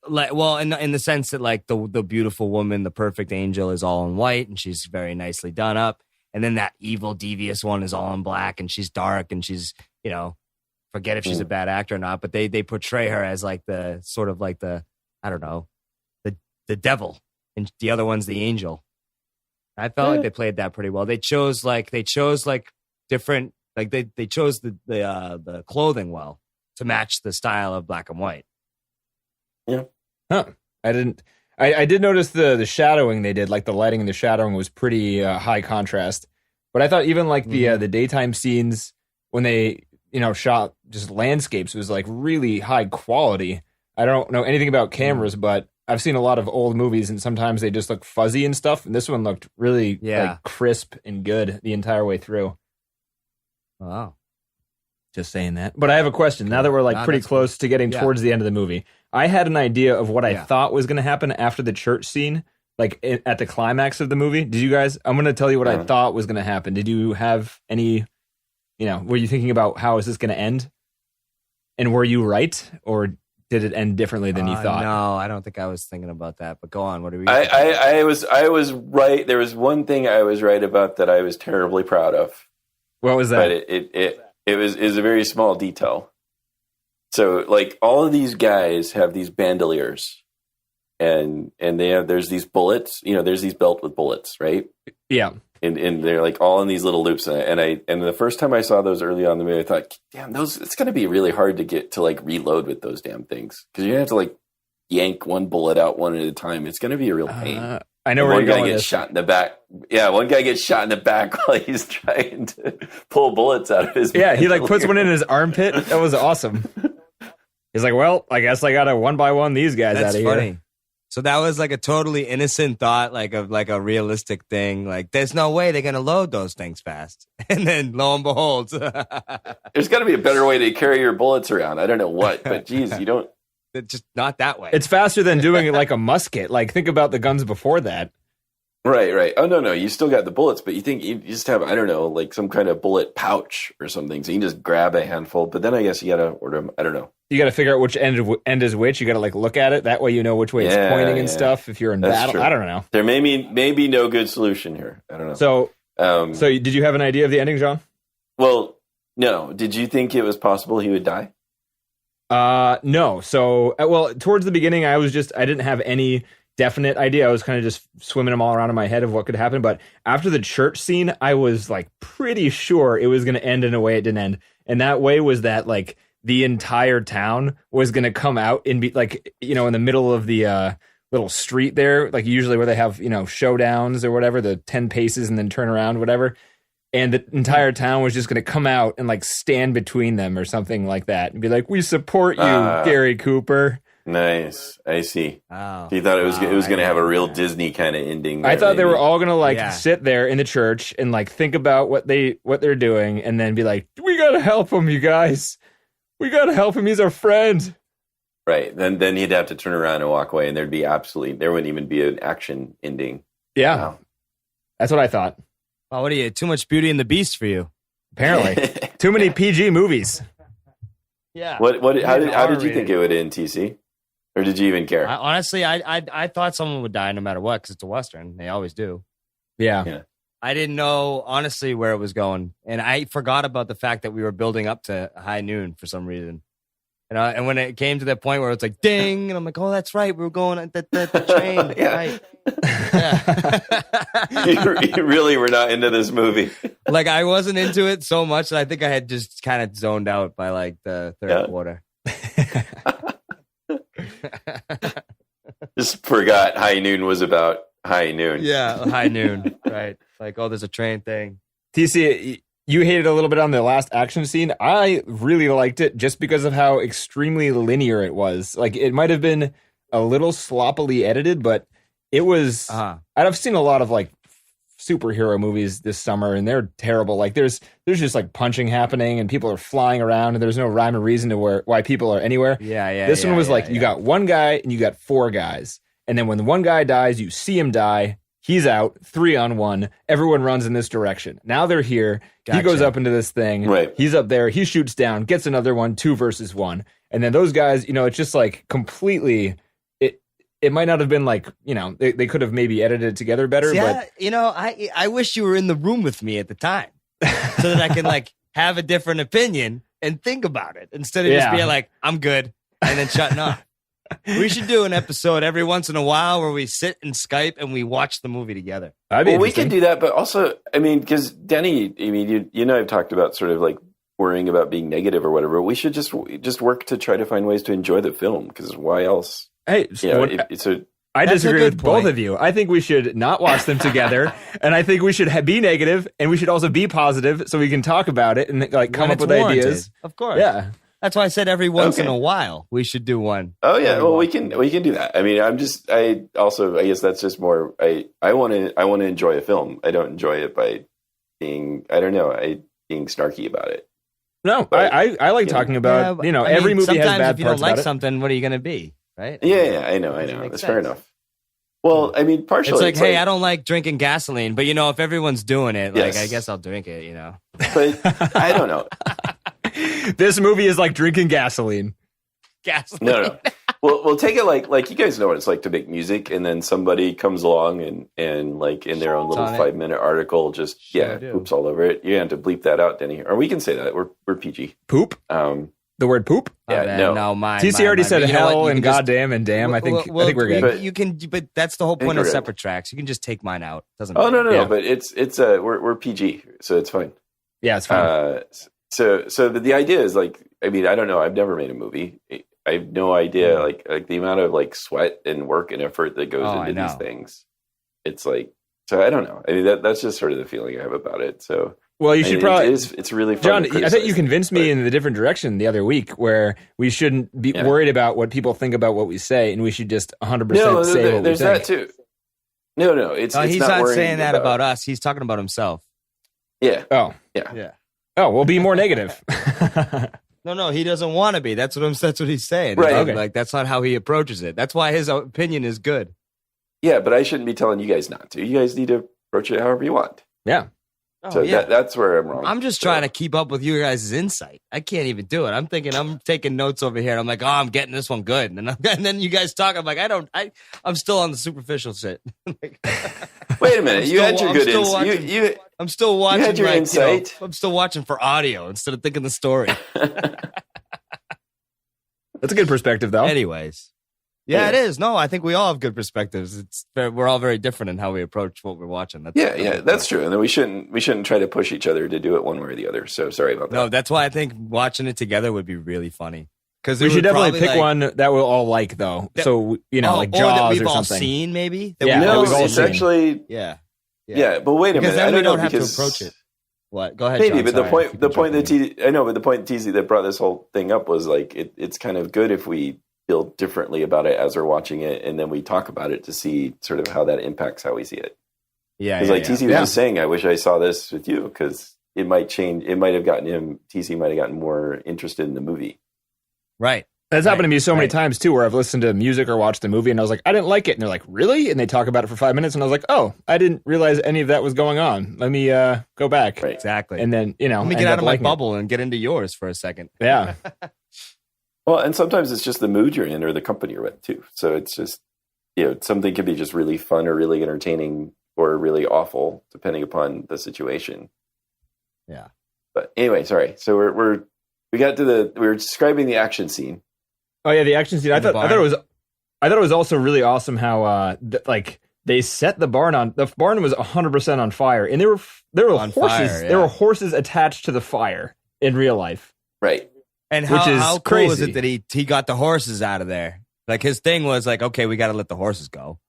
Like, well, in the sense that like the beautiful woman, the perfect angel, is all in white and she's very nicely done up, and then that evil, devious one is all in black and she's dark and she's forget if she's a bad actor or not, but they portray her as like the sort of like the I don't know the devil, and the other one's the angel. I felt like they played that pretty well. They chose different like they chose the clothing well to match the style of black and white. Yeah. Huh. I did notice the shadowing they did, like the lighting and the shadowing was pretty high contrast. But I thought even like the daytime scenes when they, shot just landscapes was like really high quality. I don't know anything about cameras, but I've seen a lot of old movies and sometimes they just look fuzzy and stuff. And this one looked really like crisp and good the entire way through. Wow. Just saying that. But I have a question. Now that we're like pretty close to getting towards the end of the movie, I had an idea of what I thought was going to happen after the church scene, like at the climax of the movie. Did you guys? I'm going to tell you what I thought was going to happen. Did you have any, were you thinking about how is this going to end? And were you right? Or did it end differently than you thought? No, I don't think I was thinking about that. But go on. What are we? I was right. There was one thing I was right about that I was terribly proud of. What was that? But it was a very small detail. So like all of these guys have these bandoliers, and there's these bullets. There's these belt with bullets, right? Yeah. And they're like all in these little loops. And the first time I saw those early on in the movie, I thought, damn, it's going to be really hard to get to like reload with those damn things. Cause you have to like yank one bullet out one at a time. It's going to be a real pain. I know where one you're guy going. Gets shot in the back. Yeah. One guy gets shot in the back while he's trying to pull bullets out of his. Yeah. He like puts one in his armpit. That was awesome. He's like, well, I guess I got to one by one these guys out of funny. here. So that was like a totally innocent thought, like a realistic thing. Like, there's no way they're gonna load those things fast. And then, lo and behold, there's got to be a better way to carry your bullets around. I don't know what, but geez, you don't. it's just not that way. It's faster than doing it like a musket. Like, think about the guns before that. Right. Oh, no. You still got the bullets, but you think you just have, I don't know, like some kind of bullet pouch or something. So you can just grab a handful, but then I guess you got to order them. I don't know. You got to figure out which end is which. You got to like look at it. That way you know which way it's pointing and stuff if you're in battle. True. I don't know. There may be no good solution here. I don't know. So did you have an idea of the ending, John? Well, no. Did you think it was possible he would die? No. So, towards the beginning, I didn't have any definite idea. I was kind of just swimming them all around in my head of what could happen. But after the church scene, I was like pretty sure it was going to end in a way it didn't end. And that way was that like the entire town was going to come out and be like, in the middle of the little street there, like usually where they have, showdowns or whatever, the 10 paces and then turn around, whatever. And the entire town was just going to come out and like stand between them or something like that and be like, we support you, Gary Cooper. Nice. I see. Oh, he thought it was going to have a real Disney kind of ending. There, I thought they were all going to sit there in the church and like think about what they're doing and then be like, we got to help him, you guys. We got to help him. He's our friend. Right. Then he'd have to turn around and walk away and there wouldn't even be an action ending. Yeah. Wow. That's what I thought. Oh, what are you? Too much Beauty and the Beast for you. Apparently. Too many PG movies. Yeah. How did you think it would end, TC? Or did you even care? Honestly, I thought someone would die no matter what because it's a Western. They always do. Yeah. I didn't know, honestly, where it was going. And I forgot about the fact that we were building up to high noon for some reason. And when it came to that point where it's like, ding, and I'm like, oh, that's right. We were going at the train. Yeah. Right. Yeah. You really were not into this movie. Like, I wasn't into it so much that I think I had just kind of zoned out by like the third quarter. Just forgot High Noon was about high noon. Yeah, high noon. Right. Like, oh, there's a train thing. TC, you hated a little bit on the last action scene. I really liked it just because of how extremely linear it was. Like, it might have been a little sloppily edited, but it was. I've seen a lot of like superhero movies this summer, and they're terrible. Like, there's just like punching happening, and people are flying around, and there's no rhyme or reason to why people are anywhere. Yeah. This one was you got one guy and you got four guys, and then when the one guy dies, you see him die. He's out, 3-on-1. Everyone runs in this direction. Now they're here. Gotcha. He goes up into this thing. Right. He's up there. He shoots down, gets another one, 2 versus 1. And then those guys, it's just like completely. It might not have been like, they could have maybe edited it together better. Yeah, but I wish you were in the room with me at the time so that I can like have a different opinion and think about it instead of just being like, I'm good and then shutting up. We should do an episode every once in a while where we sit and Skype and we watch the movie together. Well, we could do that, but also, I mean, because Denny, I mean, you know, I've talked about sort of like worrying about being negative or whatever. We should just work to try to find ways to enjoy the film, because why else? Hey, I disagree with both of you. I think we should not watch them together, and I think we should be negative, and we should also be positive, so we can talk about it and like come up with ideas. Of course, yeah. That's why I said every once in a while we should do one. Oh yeah, well we can do that. I mean, I guess that's just more. I want to enjoy a film. I don't enjoy it by being being snarky about it. No, but, I like talking about every movie has bad parts about it. Sometimes if you don't like something, what are you going to be? Right? Yeah, I know. That's fair enough. Well, I mean, partially. It's like, hey, I don't like drinking gasoline, but if everyone's doing it, like, I guess I'll drink it, But I don't know. This movie is like drinking gasoline. gasoline. No. We'll take it like you guys know what it's like to make music, and then somebody comes along and like in their own little 5-minute article just poops all over it. You have to bleep that out, Denny. Or we can say that. We're PG. Poop? The word poop? Yeah, no. TC already said hell and goddamn and damn. I think we're good. But that's the whole point of separate tracks. You can just take mine out. Doesn't matter. No. But it's we're PG, so it's fine. Yeah, it's fine. So the idea is like, I mean, I don't know. I've never made a movie. I have no idea, like the amount of like sweat and work and effort that goes into these things. It's like, so I don't know. I mean, that's just sort of the feeling I have about it. So, well, you should probably. It's really fun. John, I think you convinced me in the different direction the other week, where we shouldn't be worried about what people think about what we say, and we should just 100% say what we think. There's that too. No, it's he's not saying that about us. He's talking about himself. Yeah. Oh. Yeah. Oh, we'll be more negative. No, he doesn't want to be. That's what he's saying. Right. Okay. Like that's not how he approaches it. That's why his opinion is good. Yeah, but I shouldn't be telling you guys not to. You guys need to approach it however you want. Yeah. That's where I'm wrong. I'm just trying to keep up with you guys' insight. I can't even do it. I'm taking notes over here. And I'm like, oh, I'm getting this one good. And then you guys talk. I'm like, I'm still on the superficial shit. Wait a minute. You had your good insight. I'm still watching. You had your insight. I'm still watching for audio instead of thinking the story. That's a good perspective, though. Anyways. Yeah, it is. No, I think we all have good perspectives. We're all very different in how we approach what we're watching. That's true. And then we shouldn't try to push each other to do it one way or the other. So sorry about that. No, that's why I think watching it together would be really funny. Because we should definitely pick one that we'll all like, though. So like Jaws that we've or all something. seen, maybe. It's actually yeah. But wait a minute. Then I we don't know have to approach it. What? Go ahead. Maybe, John, but the point that TZ that brought this whole thing up was like it's kind of good if we feel differently about it as we're watching it, and then we talk about it to see sort of how that impacts how we see it. Yeah, because TC was just saying, I wish I saw this with you because it might change. It might have gotten him. TC might have gotten more interested in the movie. Right. That's happened to me so many times too, where I've listened to music or watched a movie and I was like, I didn't like it, and they're like, really? And they talk about it for 5 minutes, and I was like, oh, I didn't realize any of that was going on. Let me go back. Right. Exactly. And then let me get out of my bubble and get into yours for a second. Yeah. Well, and sometimes it's just the mood you're in or the company you're with too. So it's just, something can be just really fun or really entertaining or really awful depending upon the situation. Yeah. But anyway, sorry. So we were describing the action scene. Oh yeah, the action scene. I thought it was also really awesome how they set the barn on. The barn was 100% on fire, and there were horses. Fire, yeah. There were horses attached to the fire in real life. Right. And how cool is it that he got the horses out of there? Like his thing was like, okay, we got to let the horses go,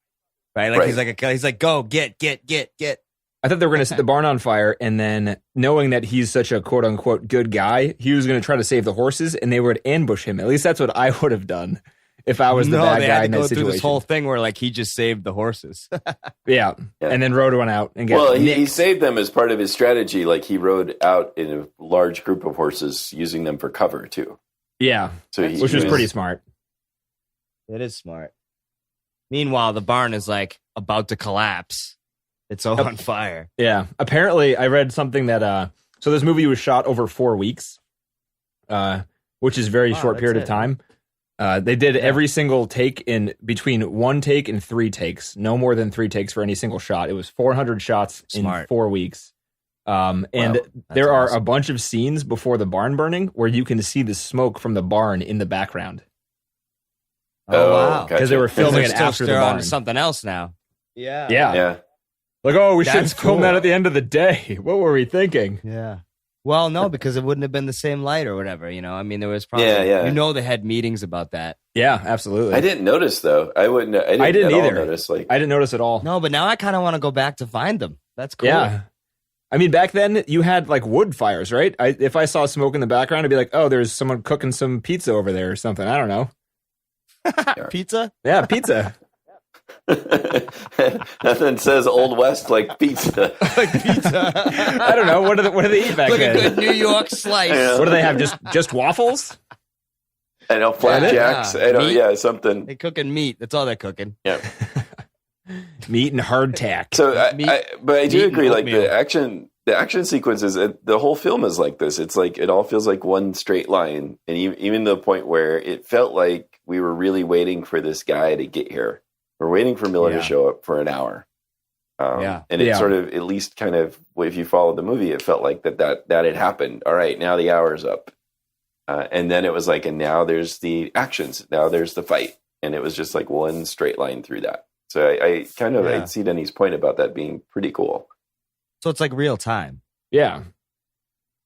right? Like he's like, go get. I thought they were going to set the barn on fire, and then knowing that he's such a quote unquote good guy, he was going to try to save the horses, and they would ambush him. At least that's what I would have done if I was the bad guy in that situation. Through this whole thing where like he just saved the horses. yeah, and then rode one out and he saved them as part of his strategy. Like he rode out in a large group of horses, using them for cover too. Yeah, which was pretty smart. It is smart. Meanwhile, the barn is like about to collapse. It's all on fire. Yeah. Apparently, I read something that so this movie was shot over 4 weeks, which is a very short period of time. They did every single take in between 1 take and 3 takes, no more than 3 takes for any single shot. It was 400 shots in 4 weeks. And there are a bunch of scenes before the barn burning where you can see the smoke from the barn in the background. Oh, wow. Because they were filming it after the barn. On something else now. Yeah. Like, we should film that at the end of the day. What were we thinking? Yeah. Well, no, because it wouldn't have been the same light or whatever, I mean, there was probably, they had meetings about that. Yeah, absolutely. I didn't notice though. I didn't either. Notice, I didn't notice at all. No, but now I kind of want to go back to find them. That's cool. Yeah. I mean, back then you had like wood fires, right? If I saw smoke in the background, I'd be like, oh, there's someone cooking some pizza over there or something. I don't know. Pizza? Yeah, pizza. Nothing says Old West like pizza. I don't know. What do they eat back then? Like a good New York slice. What do they have? Just waffles? I know, flapjacks. I know, something. They're cooking meat. That's all they're cooking. Yeah. Meat and hardtack. So, but I do agree. Like the action the action sequences, the whole film is like this. It's like it all feels like one straight line, and even the point where it felt like we were really waiting for this guy to get here. We're waiting for Miller to show up for an hour. And it sort of, at least kind of, if you followed the movie, it felt like that had happened. All right, now the hour's up. And then it was like, and now there's the actions. Now there's the fight. And it was just like one straight line through that. So I kind of, I see Denny's point about that being pretty cool. So it's like real time. Yeah.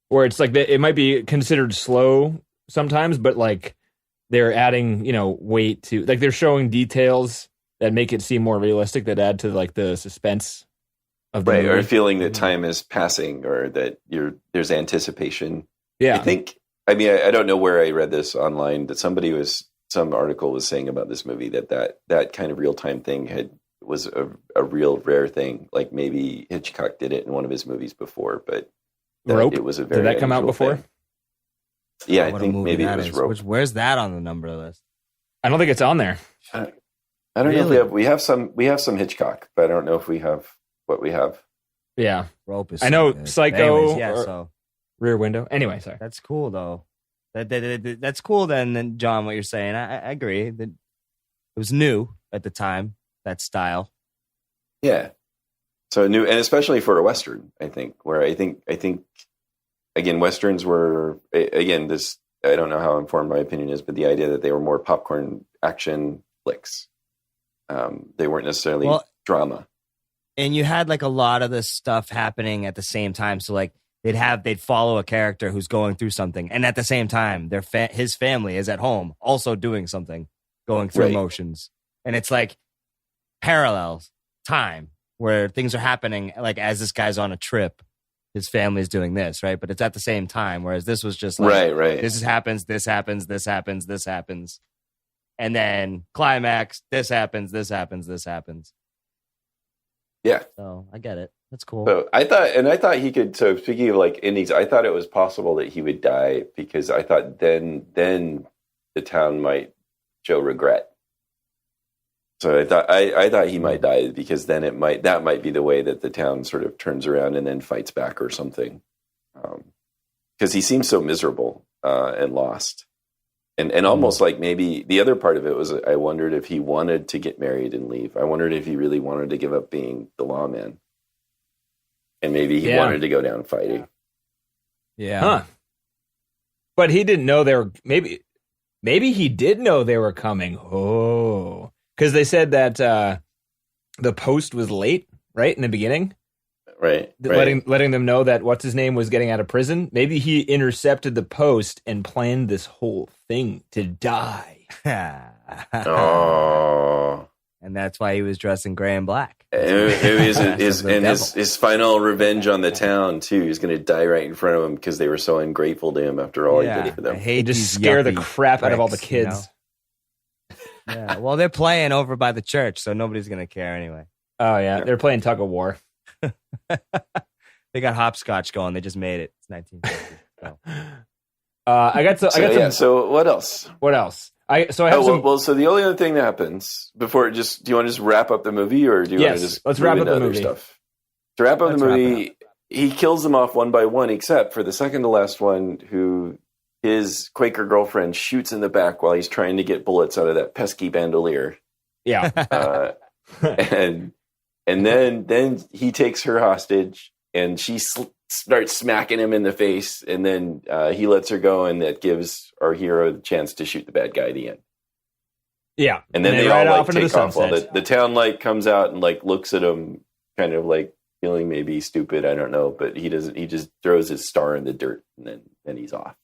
Or it's like, it might be considered slow sometimes, but like they're adding, weight to, like they're showing details that make it seem more realistic, that add to like the suspense of the movie. Or feeling that time is passing, or that there's anticipation. Yeah. I don't know where I read this online, that some article was saying about this movie that kind of real time thing was a real rare thing. Like maybe Hitchcock did it in one of his movies before, but Rope? It was a very Did that come out before? Thing. Yeah, I think maybe it was Rope. Where's that on the number list? I don't think it's on there. I don't know if we have some Hitchcock, but I don't know if we have what we have. Yeah. Rope is I know good. Psycho. Anyways, so Rear Window. Anyway, sorry. That's cool though. That's cool then, John, what you're saying. I agree that it was new at the time, that style. Yeah. So new, and especially for a Western, I think, where I think again, Westerns were, again, this, I don't know how informed my opinion is, but the idea that they were more popcorn action flicks. They weren't necessarily drama. And you had like a lot of this stuff happening at the same time. So like they'd follow a character who's going through something, and at the same time, his family is at home also doing something, going through emotions, and it's like parallels time where things are happening. Like as this guy's on a trip, his family's doing this, right? But it's at the same time. Whereas this was just like, right. This happens, this happens, this happens, this happens, and then climax. This happens, this happens, this happens. Yeah. So I get it. That's cool. So I thought he could. So speaking of like endings, I thought it was possible that he would die, because I thought then the town might show regret. So I thought he might die, because then that might be the way that the town sort of turns around and then fights back or something. Because he seems so miserable and lost. And almost like maybe the other part of it was, I wondered if he wanted to get married and leave. I wondered if he really wanted to give up being the lawman. And maybe he wanted to go down fighting. Yeah. Huh. But he didn't know they were, maybe he did know they were coming. Oh. Because they said that the post was late, right, in the beginning? Right. Letting them know that what's his name was getting out of prison. Maybe he intercepted the post and planned this whole thing to die. Oh. And that's why he was dressed in gray and black. His final revenge on the town too. He's going to die right in front of him because they were so ungrateful to him after all he did for them. He just scare the crap out of all the kids. Yeah. Well, they're playing over by the church, so nobody's going to care anyway. Oh yeah, they're playing tug of war. They got hopscotch going. They just made it. It's 1950. So. So what else? What else? So the only other thing that happens before, do you want to just wrap up the movie, or do you want to just let's wrap up the movie stuff? To wrap up the movie, he kills them off one by one, except for the second to last one, who his Quaker girlfriend shoots in the back while he's trying to get bullets out of that pesky bandolier. Yeah, and then he takes her hostage, and she starts smacking him in the face, and then he lets her go, and that gives our hero the chance to shoot the bad guy at the end. Yeah, and then they all like take off while the town light comes out and like looks at him, kind of like feeling maybe stupid. I don't know, but he doesn't. He just throws his star in the dirt, and then he's off.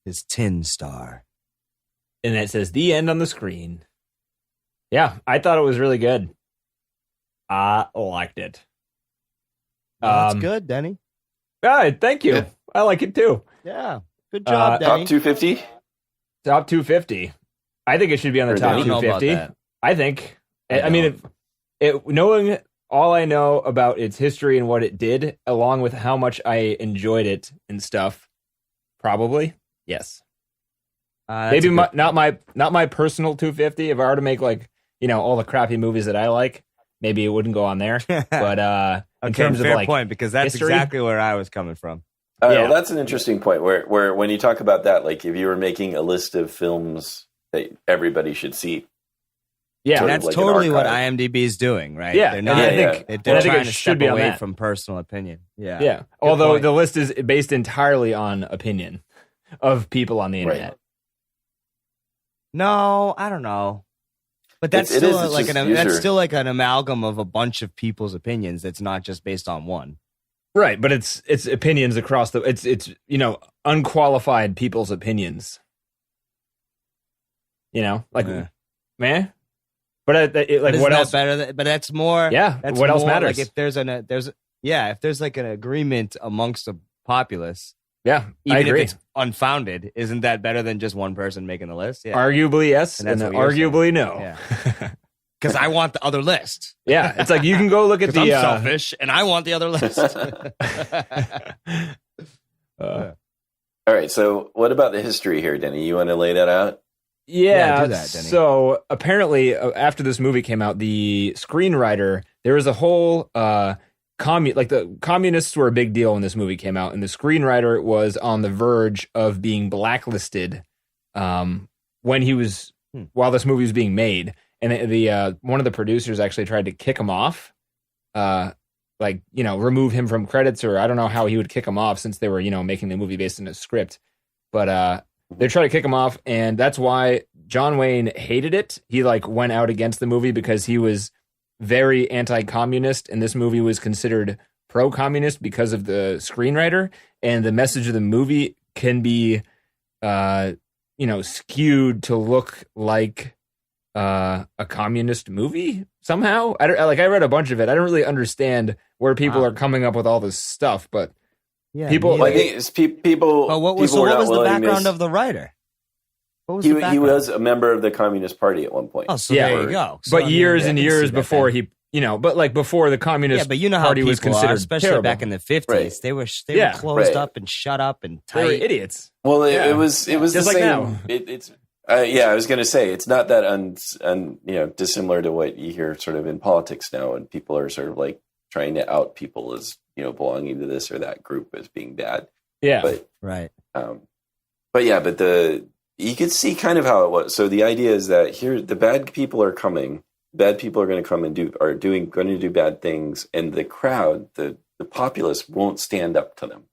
His tin star, and it says the end on the screen. Yeah, I thought it was really good. I liked it. That's good, Denny. Thank you. Yeah. I like it too. Yeah, good job, Denny. Top 250. Top 250. I think it should be on the top 250. I think. I mean, knowing all I know about its history and what it did, along with how much I enjoyed it and stuff, probably yes. Maybe not my personal 250. If I were to make like all the crappy movies that I like, maybe it wouldn't go on there. But in Okay, terms of fair like point, because that's history. exactly where I was coming from. Well, that's an interesting point. Where when you talk about that, like if you were making a list of films that everybody should see, Yeah, sort of That's like an totally what archive. IMDb is doing, right? Yeah, they're and not. I think They're and I think trying it to should step be on away that. from personal opinion. Yeah, Yeah. Although point. the list is based entirely on opinion of people on the Right. internet. No, I don't know. But that's It still is. It's like just that's user- still like an amalgam of a bunch of people's opinions. That's not just based on one. Right, but it's opinions across the it's unqualified people's opinions. Like Yeah. man. But But like isn't what that else? better? But that's more. Yeah, That's what else more matters? Like if there's like an agreement amongst the populace, Yeah, I even agree. if it's unfounded, isn't that better than just one person making the list? Yeah, Arguably yes, And and, that's then what you're arguably no. Yeah. Because I want the other list. Yeah, it's like you can go look at Because the I'm selfish and I want the other list. All right. So what about the history here, Denny? You want to lay that out? Yeah, do that, Denny. so apparently after this movie came out, the screenwriter, there was a whole the communists were a big deal when this movie came out, and the screenwriter was on the verge of being blacklisted when he was while this movie was being made, and the one of the producers actually tried to kick him off, remove him from credits, or I don't know how he would kick him off since they were making the movie based on a script, but they tried to kick him off, and that's why John Wayne hated it. He went out against the movie because he was very anti-communist, and this movie was considered pro-communist because of the screenwriter, and the message of the movie can be skewed to look like a communist movie somehow. I read a bunch of it. I don't really understand where people are coming up with all this stuff, but Yeah, people Well, I think it's people. But what was people were not the willing to background of the writer? What was He, the he background? was a member of the Communist Party at one point. Oh, so Yeah. there you go. So, but I mean, years I and can years see that before then. before the communist Yeah, but you know how party people was considered are, especially terrible. back in the 50s. Right. They were Yeah, closed right. up and shut up and They were tight. idiots. Well, Yeah. it was Just the like same. now. It's I was going to say it's not that dissimilar to what you hear sort of in politics now, and people are sort of like trying to out people as belonging to this or that group as being bad. Yeah. But Right. you could see kind of how it was. So the idea is that here the bad people are coming. Bad people are going to come and going to do bad things, and the crowd, the populace, won't stand up to them.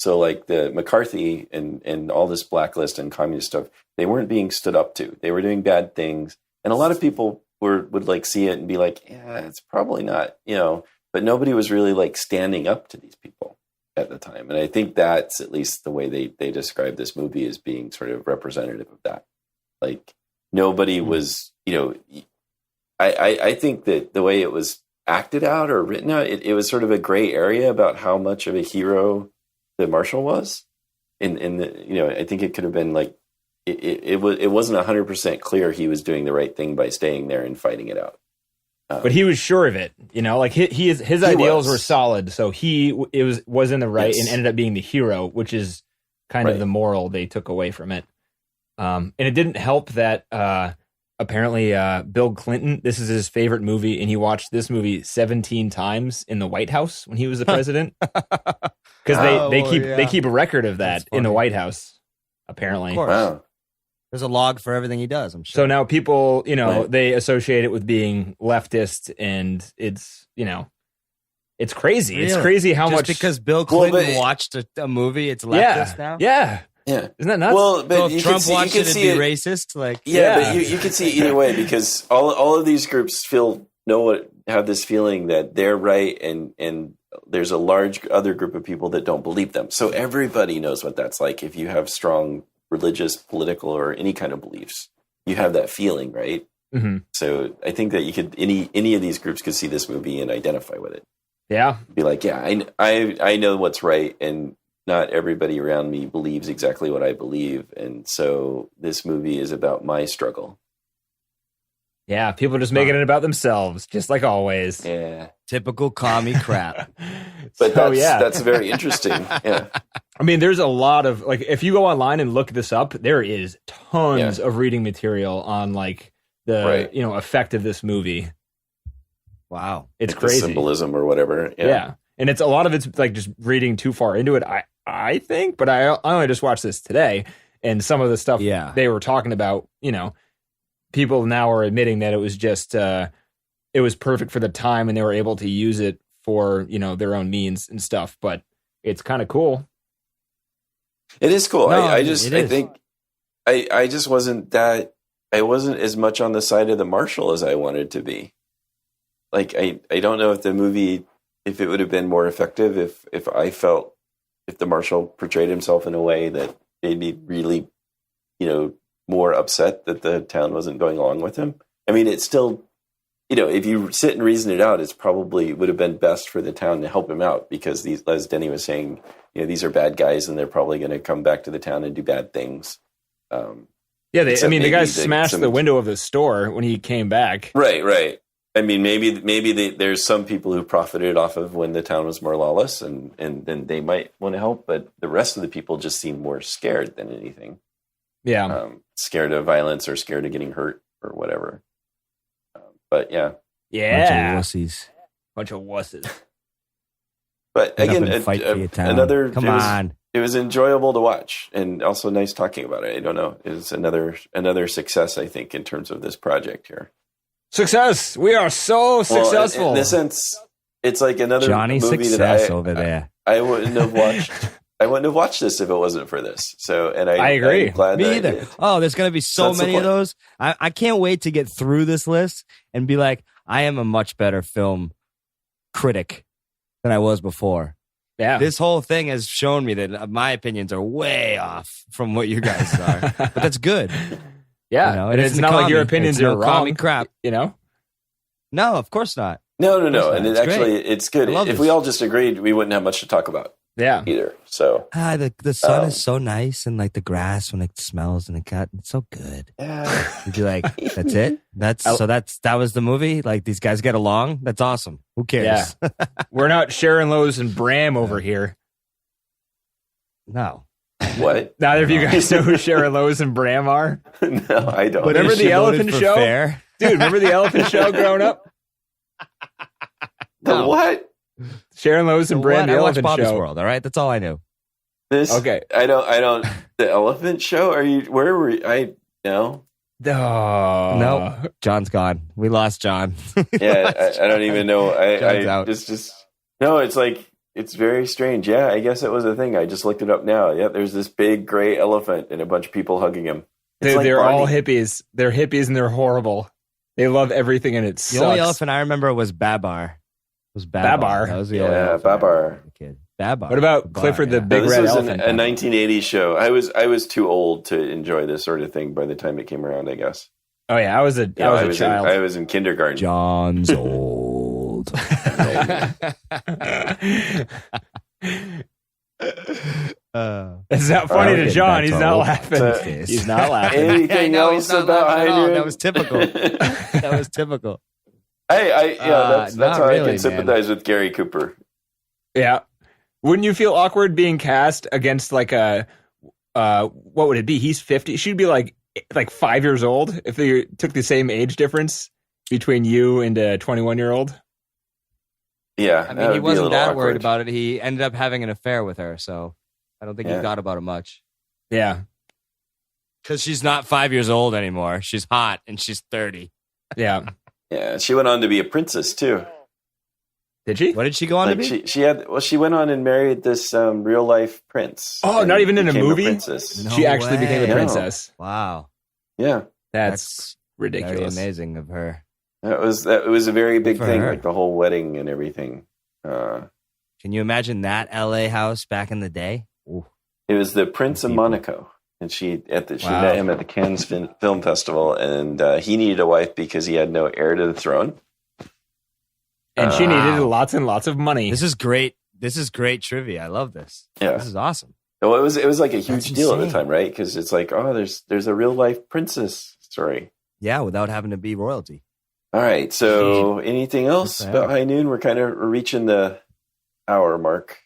So like the McCarthy and all this blacklist and communist stuff, they weren't being stood up to. They were doing bad things, and a lot of people would like see it and be like, yeah, it's probably not, but nobody was really like standing up to these people at the time. And I think that's at least the way they describe this movie as being sort of representative of that. Like nobody was, I think that the way it was acted out or written out, it was sort of a gray area about how much of a hero the Marshal was. In the, I think it could have been like, it wasn't 100% clear he was doing the right thing by staying there and fighting it out. But he was sure of it, his ideals were solid, so he was in the right and ended up being the hero, which is kind of the moral they took away from it. And it didn't help that apparently Bill Clinton, this is his favorite movie, and he watched this movie 17 times in the White House when he was the president. Because they keep a record of that in the White House, apparently. Of course. Wow. There's a log for everything he does, I'm sure. So now people, Right. they associate it with being leftist, and it's crazy. Really? It's crazy how Just much because Bill Well, Clinton but- watched a movie, it's leftist now? Yeah. Yeah. Isn't that nuts? Well, but So if you Trump could see, watched you it, could it'd see be it. racist? Like, Yeah, Yeah. but you could see either way because all of these groups have this feeling that they're right and there's a large other group of people that don't believe them. So everybody knows what that's like if you have strong religious, political, or any kind of beliefs. You have that feeling, right? Mhm. So I think that you could any of these groups could see this movie and identify with it. Yeah. Be like, yeah, I know what's right, and not everybody around me believes exactly what I believe, and so this movie is about my struggle. Yeah. People are just making it about themselves, just like always. Yeah, typical commie crap. but So, that's very interesting. Yeah, I mean, there's a lot of if you go online and look this up, there is tons of reading material on the Right. effect of this movie. Wow. It's like crazy. the symbolism or whatever. Yeah. And it's a lot of it's like just reading too far into it, I think, but I only just watched this today, and some of the stuff they were talking about, people now are admitting that it was just it was perfect for the time and they were able to use it for, their own means and stuff, but it's kind of cool. It is cool. No, I think I just wasn't as much on the side of the Marshal as I wanted to be. Like, I don't know if the movie, if it would have been more effective if I felt if the Marshal portrayed himself in a way that made me really, more upset that the town wasn't going along with him. I mean, it's still, if you sit and reason it out, it's probably would have been best for the town to help him out because these, as Denny was saying, these are bad guys and they're probably going to come back to the town and do bad things. The guy smashed the window of the store when he came back. Right. I mean, maybe there's some people who profited off of when the town was more lawless, and then they might want to help. But the rest of the people just seem more scared than anything. Yeah, scared of violence or scared of getting hurt or whatever. But yeah, bunch of wusses. But again, another come on. It was enjoyable to watch, and also nice talking about it. I don't know, it's another success, I think, in terms of this project here. Success! We are so successful. In this sense, it's like another Johnny movie success that over there. I wouldn't have watched. I wouldn't have watched this if it wasn't for this. So, and I agree. I'm glad Me that either. I did. Oh, there's going to be so That's the many of point. those. I can't wait to get through this list and be like, I am a much better film critic than I was before. Yeah. This whole thing has shown me that my opinions are way off from what you guys are. But that's good. Yeah. And it's not like your opinions are wrong. Crap. No, of course not. No. And It's it's good. I love If this. we all just agreed, we wouldn't have much to talk about Yeah. either. So, The sun is so nice, and like the grass when it smells and it's so good. yeah. You'd be like, that's it? That was the movie? Like these guys get along? That's awesome. Who cares? Yeah. We're not Sharon Lowe's and Bram over here. No. What? Neither of you guys know who Sharon Lowe's and Bram are? No, I don't. Remember Is the she elephant voted for show? fair? Dude, remember the elephant show growing up? The what? Sharon Lowe's and Bram, What? the I watched elephant Bobby's show. World, all right? That's all I knew. This? Okay. I don't. The elephant show? Where were you? No. Oh. Nope. John's gone. We lost John. Yeah, I don't even know. John's out. No, it's like, it's very strange. Yeah, I guess it was a thing. I just looked it up now. Yeah, there's this big gray elephant and a bunch of people hugging him. They're all hippies. They're hippies and they're horrible. They love everything and it sucks. The only elephant I remember was Babar. Babar. That was the only elephant Babar. I remember as a kid. Babar. What about Clifford the Big This Red was Elephant? a 1980s show. I was too old to enjoy this sort of thing by the time it came around, I guess. Oh yeah, I was a child. I was in kindergarten. John's old. It's not funny to John. He's not old. laughing. He's not laughing. Anything else about High Noon? That was typical. That was typical. That's not how I really, can sympathize with Gary Cooper. Yeah. Wouldn't you feel awkward being cast against like a what would it be? He's 50. She'd be like 5 years old if they took the same age difference between you and a 21-year-old. Yeah, I mean, he wasn't that worried about it. He ended up having an affair with her, so I don't think he thought about it much. Yeah. Because she's not 5 years old anymore. She's hot and she's 30. Yeah. Yeah, she went on to be a princess too. Did she? What did she go on to be? She went on and married this real life prince. Oh, not even in a became movie? princess. No She actually became a way. princess. Wow. Yeah, That's ridiculous. Very amazing of her. it was a very big for thing, her. like the whole wedding and everything. Can you imagine that LA house back in the day? Ooh. It was the Prince of People. Monaco, and she Wow. met him at the Cannes Film Festival, and he needed a wife because he had no heir to the throne. And she needed Wow. lots and lots of money. This is great. This is great trivia. I love this. Yeah. This is awesome. Well, it was like a huge That's deal at the insane. time, right? Because it's like, oh, there's a real life princess story. Yeah, without having to be royalty. All right. So, anything else Good for about High Noon? We're kind of reaching the hour mark.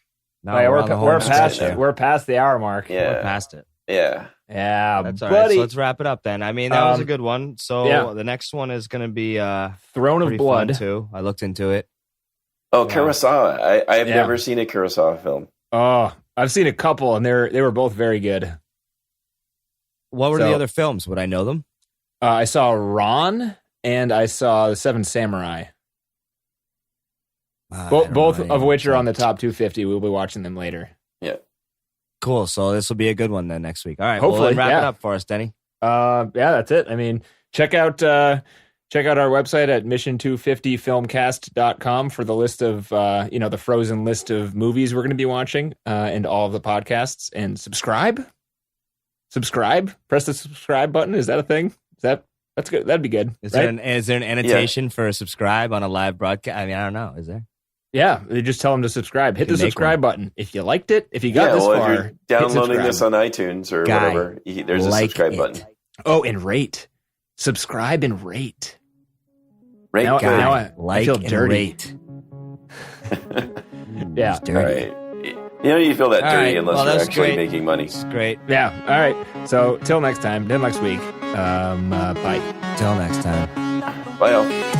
No, Oh, yeah, we're on the home we're stretch past here. we're past the hour mark. Yeah. We're past it. Yeah. Yeah, That's all right. buddy. So let's wrap it up then. I mean, that was a good one. So yeah. the next one is going to be Throne of pretty Blood fun too. I looked into it. Oh, Kurosawa. I have Yeah. never seen a Kurosawa film. Oh, I've seen a couple, and they were both very good. What were So- the other films? Would I know them? I saw Ron, and I saw The Seven Samurai. I don't Both know any of which are them. on the top 250. We'll be watching them later. Cool. So this will be a good one then next week. All right. Hopefully, well, wrap it yeah. up for us, Denny. Yeah, that's it. I mean, check out our website at mission250filmcast.com for the list of the frozen list of movies we're going to be watching, and all of the podcasts. And subscribe. Press the subscribe button. Is that a thing? That's good? That'd be good. Is right? there an annotation for subscribe on a live broadcast? I mean, I don't know. Is there? Yeah, they just tell them to subscribe. Hit You the can make subscribe button if you liked it. If you got this if far, you're downloading hit this on iTunes or Guy, whatever, there's a like subscribe it. button. Oh, and rate, subscribe, and rate. Right, Now- good. now I Like feel and dirty. rate. Yeah. It's All dirty. right. You don't need to feel that All dirty right. unless Well, you're that's actually great. making money. It's great. Yeah. All right. So till next time, till next week. Bye. Till next time. Bye, all.